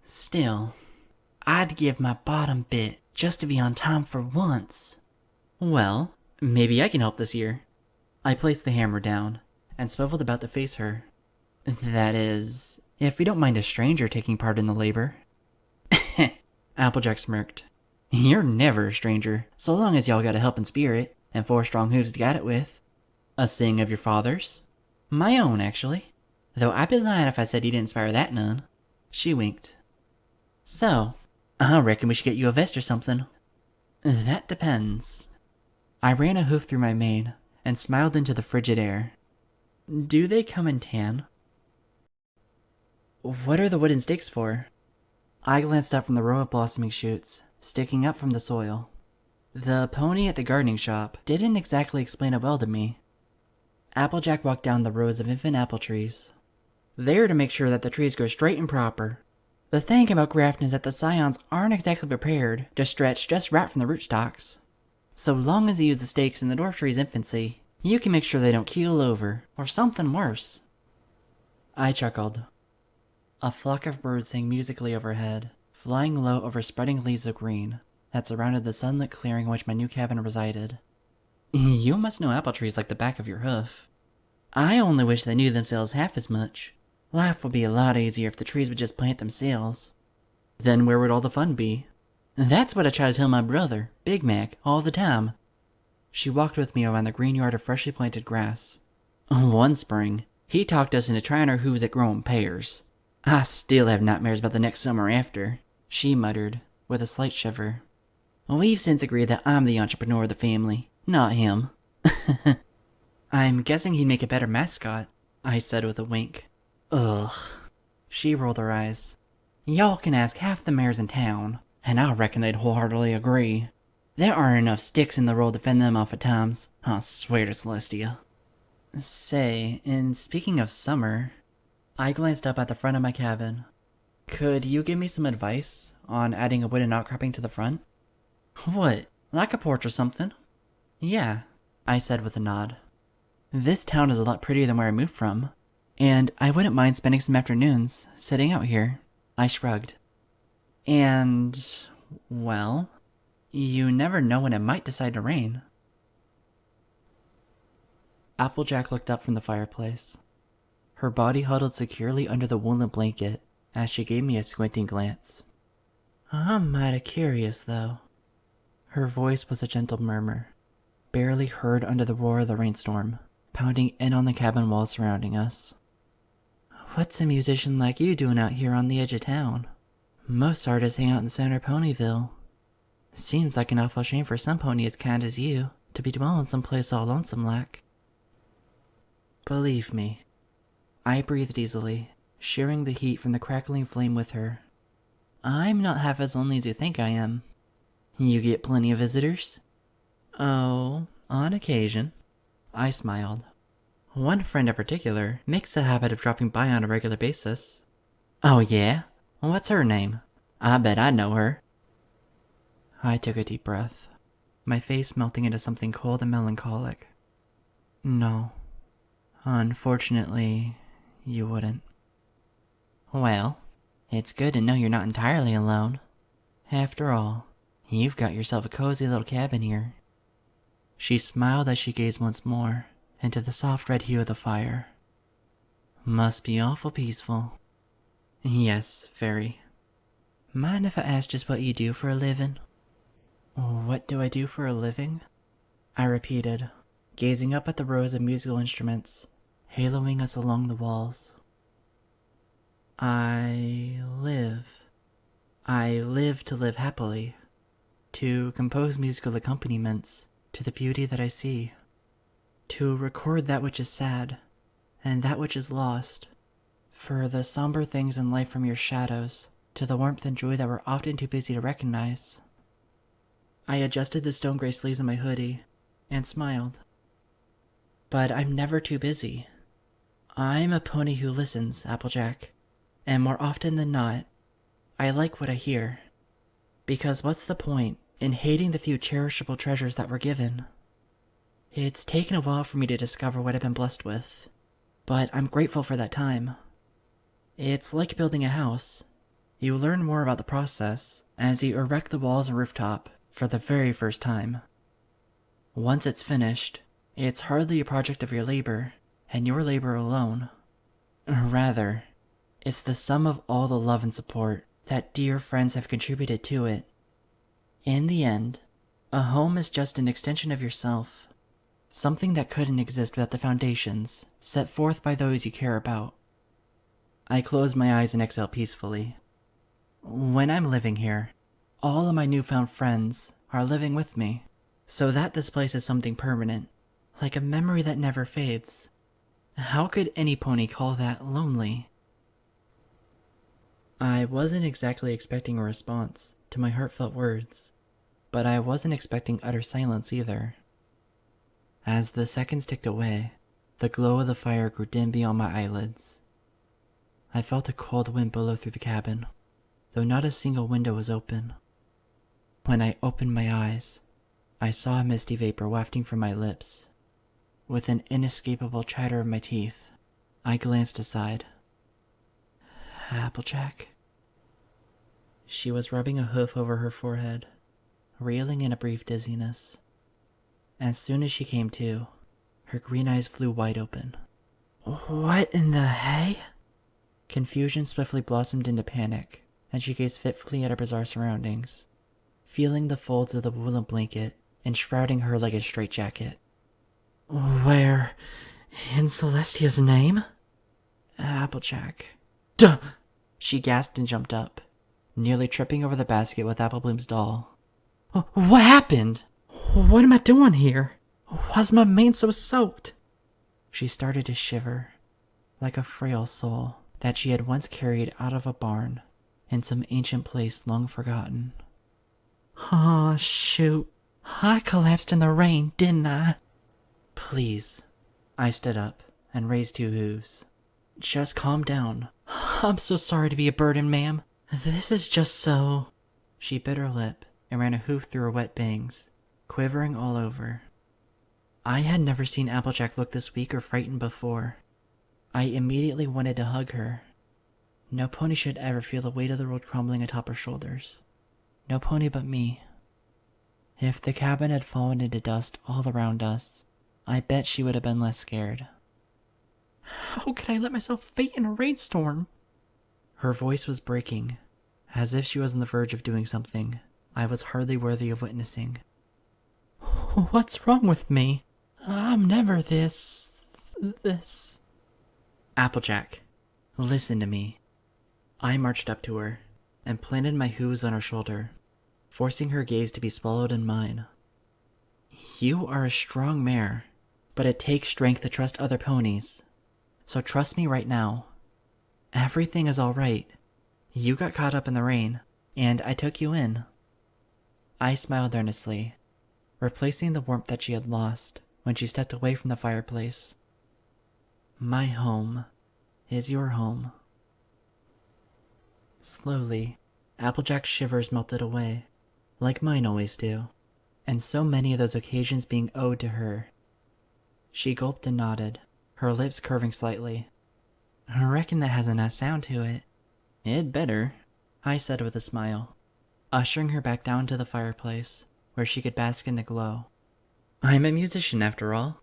Still, I'd give my bottom bit just to be on time for once. Well, maybe I can help this year. I placed the hammer down and swiveled about to face her. That is, if we don't mind a stranger taking part in the labor. Applejack smirked. You're never a stranger, so long as y'all got a helping spirit and 4 strong hooves to guide it with. A saying of your father's? My own, actually. Though I'd be lying if I said he didn't inspire that none. She winked. So, I reckon we should get you a vest or something. That depends. I ran a hoof through my mane and smiled into the frigid air. Do they come in tan? What are the wooden stakes for? I glanced up from the row of blossoming shoots, sticking up from the soil. The pony at the gardening shop didn't exactly explain it well to me. Applejack walked down the rows of infant apple trees. They're to make sure that the trees grow straight and proper. The thing about grafting is that the scions aren't exactly prepared to stretch just right from the rootstocks. So long as you use the stakes in the dwarf tree's infancy, you can make sure they don't keel over, or something worse. I chuckled. A flock of birds sang musically overhead, flying low over spreading leaves of green that surrounded the sunlit clearing in which my new cabin resided. You must know apple trees like the back of your hoof. I only wish they knew themselves half as much. Life would be a lot easier if the trees would just plant themselves. Then where would all the fun be? That's what I try to tell my brother, Big Mac, all the time. She walked with me around the green yard of freshly planted grass. One spring, he talked us into trying our hooves at growing pears. I still have nightmares about the next summer after, she muttered, with a slight shiver. We've since agreed that I'm the entrepreneur of the family, not him. I'm guessing he'd make a better mascot, I said with a wink. Ugh. She rolled her eyes. Y'all can ask half the mayors in town, and I reckon they'd wholeheartedly agree. There aren't enough sticks in the road to fend them off at times, I swear to Celestia. Say, and speaking of summer, I glanced up at the front of my cabin. Could you give me some advice on adding a wooden outcropping to the front? What, like a porch or something? Yeah, I said with a nod. This town is a lot prettier than where I moved from, and I wouldn't mind spending some afternoons sitting out here. I shrugged. And, well, you never know when it might decide to rain. Applejack looked up from the fireplace. Her body huddled securely under the woolen blanket as she gave me a squinting glance. I'm mighty curious, though. Her voice was a gentle murmur, barely heard under the roar of the rainstorm, pounding in on the cabin walls surrounding us. What's a musician like you doing out here on the edge of town? Most artists hang out in center Ponyville. Seems like an awful shame for some pony as kind as you to be dwelling someplace all lonesome like. Believe me. I breathed easily, sharing the heat from the crackling flame with her. I'm not half as lonely as you think I am. You get plenty of visitors? Oh, on occasion. I smiled. One friend in particular makes a habit of dropping by on a regular basis. Oh yeah? What's her name? I bet I know her. I took a deep breath, my face melting into something cold and melancholic. No. Unfortunately, you wouldn't. Well, it's good to know you're not entirely alone. After all, you've got yourself a cozy little cabin here. She smiled as she gazed once more into the soft red hue of the fire. Must be awful peaceful. Yes, very. Mind if I ask just what you do for a living? What do I do for a living? I repeated, gazing up at the rows of musical instruments, haloing us along the walls. I live to live happily, to compose musical accompaniments to the beauty that I see, to record that which is sad and that which is lost, for the somber things in life from your shadows to the warmth and joy that we're often too busy to recognize. I adjusted the stone gray sleeves of my hoodie and smiled. But I'm never too busy. I'm a pony who listens, Applejack, and more often than not, I like what I hear. Because what's the point in hating the few cherishable treasures that we're given? It's taken a while for me to discover what I've been blessed with, but I'm grateful for that time. It's like building a house. You learn more about the process as you erect the walls and rooftop for the very first time. Once it's finished, it's hardly a project of your labor, and your labor alone. Rather, it's the sum of all the love and support that dear friends have contributed to it. In the end, a home is just an extension of yourself, something that couldn't exist without the foundations set forth by those you care about. I close my eyes and exhale peacefully. When I'm living here, all of my newfound friends are living with me, so that this place is something permanent, like a memory that never fades. How could any pony call that lonely? I wasn't exactly expecting a response to my heartfelt words, but I wasn't expecting utter silence either. As the seconds ticked away, the glow of the fire grew dim beyond my eyelids. I felt a cold wind blow through the cabin, though not a single window was open. When I opened my eyes, I saw a misty vapor wafting from my lips. With an inescapable chatter of my teeth, I glanced aside. Applejack? She was rubbing a hoof over her forehead, reeling in a brief dizziness. As soon as she came to, her green eyes flew wide open. What in the hay? Confusion swiftly blossomed into panic, and she gazed fitfully at her bizarre surroundings, feeling the folds of the woolen blanket enshrouding her like a straitjacket. Where, in Celestia's name? Applejack. Duh! She gasped and jumped up, nearly tripping over the basket with Applebloom's doll. What happened? What am I doing here? Why's my mane so soaked? She started to shiver, like a frail soul that she had once carried out of a barn in some ancient place long forgotten. Aw, shoot. I collapsed in the rain, didn't I? Please. I stood up and raised 2 hooves. Just calm down. I'm so sorry to be a burden, ma'am. This is just so... She bit her lip and ran a hoof through her wet bangs, quivering all over. I had never seen Applejack look this weak or frightened before. I immediately wanted to hug her. No pony should ever feel the weight of the world crumbling atop her shoulders. No pony but me. If the cabin had fallen into dust all around us, I bet she would have been less scared. How could I let myself faint in a rainstorm? Her voice was breaking, as if she was on the verge of doing something I was hardly worthy of witnessing. What's wrong with me? I'm never this... Applejack, listen to me. I marched up to her and planted my hooves on her shoulder, forcing her gaze to be swallowed in mine. You are a strong mare, but it takes strength to trust other ponies. So trust me right now. Everything is all right. You got caught up in the rain, and I took you in. I smiled earnestly, replacing the warmth that she had lost when she stepped away from the fireplace. My home is your home. Slowly, Applejack's shivers melted away, like mine always do, and so many of those occasions being owed to her. She gulped and nodded, her lips curving slightly. I reckon that has a nice sound to it. It better, I said with a smile, ushering her back down to the fireplace, where she could bask in the glow. I'm a musician, after all.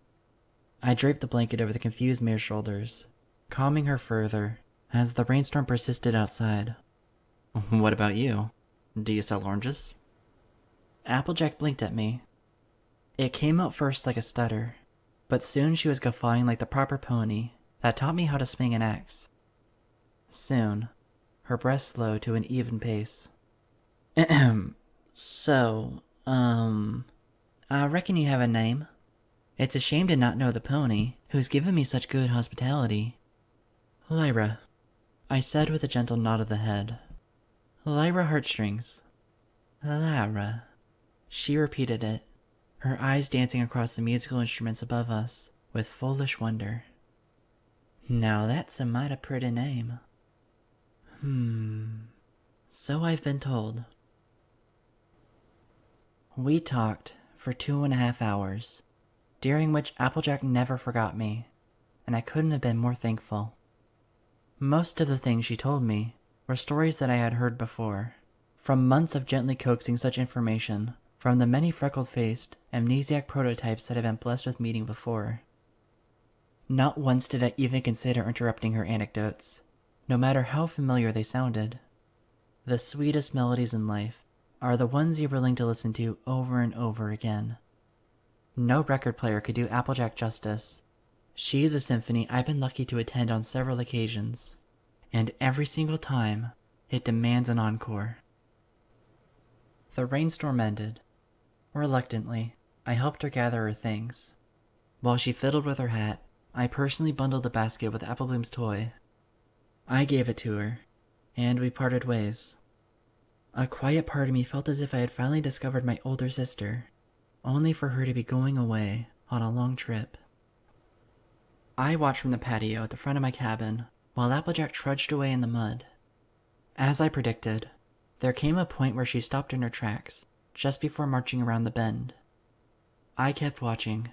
I draped the blanket over the confused mare's shoulders, calming her further as the rainstorm persisted outside. What about you? Do you sell oranges? Applejack blinked at me. It came out first like a stutter, but soon she was guffawing like the proper pony that taught me how to swing an axe. Soon, her breath slowed to an even pace. So, I reckon you have a name. It's a shame to not know the pony who's given me such good hospitality. Lyra, I said with a gentle nod of the head. Lyra Heartstrings. Lyra. She repeated it, her eyes dancing across the musical instruments above us with foolish wonder. Now that's a mighty pretty name. So I've been told. We talked for 2.5 hours, during which Applejack never forgot me, and I couldn't have been more thankful. Most of the things she told me were stories that I had heard before, from months of gently coaxing such information from the many freckled-faced, amnesiac prototypes that I'd been blessed with meeting before. Not once did I even consider interrupting her anecdotes, no matter how familiar they sounded. The sweetest melodies in life are the ones you're willing to listen to over and over again. No record player could do Applejack justice. She is a symphony I've been lucky to attend on several occasions, and every single time, it demands an encore. The rainstorm ended. Reluctantly, I helped her gather her things. While she fiddled with her hat, I personally bundled the basket with Applebloom's toy. I gave it to her, and we parted ways. A quiet part of me felt as if I had finally discovered my older sister, only for her to be going away on a long trip. I watched from the patio at the front of my cabin while Applejack trudged away in the mud. As I predicted, there came a point where she stopped in her tracks, just before marching around the bend. I kept watching,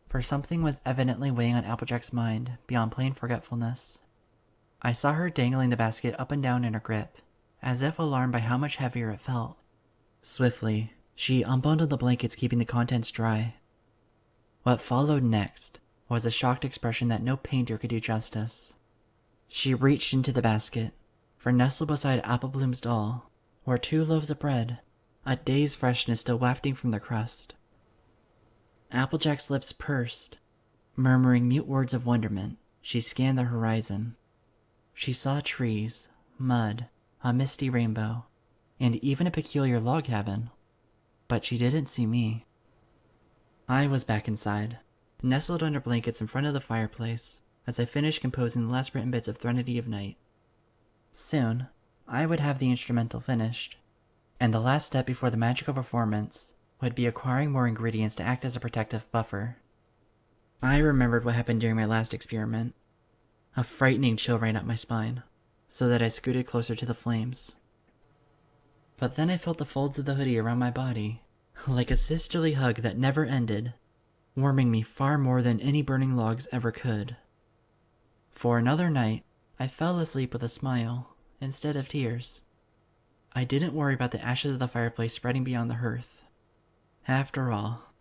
for something was evidently weighing on Applejack's mind beyond plain forgetfulness. I saw her dangling the basket up and down in her grip, as if alarmed by how much heavier it felt. Swiftly, she unbundled the blankets, keeping the contents dry. What followed next was a shocked expression that no painter could do justice. She reached into the basket, for nestled beside Apple Bloom's doll were 2 loaves of bread, a day's freshness still wafting from the crust. Applejack's lips pursed. Murmuring mute words of wonderment, she scanned the horizon. She saw trees, mud, a misty rainbow, and even a peculiar log cabin. But she didn't see me. I was back inside, nestled under blankets in front of the fireplace, as I finished composing the last written bits of Threnody of Night. Soon, I would have the instrumental finished, and the last step before the magical performance would be acquiring more ingredients to act as a protective buffer. I remembered what happened during my last experiment. A frightening chill ran up my spine, so that I scooted closer to the flames. But then I felt the folds of the hoodie around my body, like a sisterly hug that never ended, warming me far more than any burning logs ever could. For another night, I fell asleep with a smile instead of tears. I didn't worry about the ashes of the fireplace spreading beyond the hearth. After all,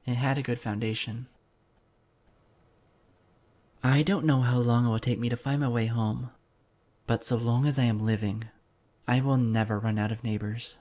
it had a good foundation. I don't know how long it will take me to find my way home, but so long as I am living, I will never run out of neighbors.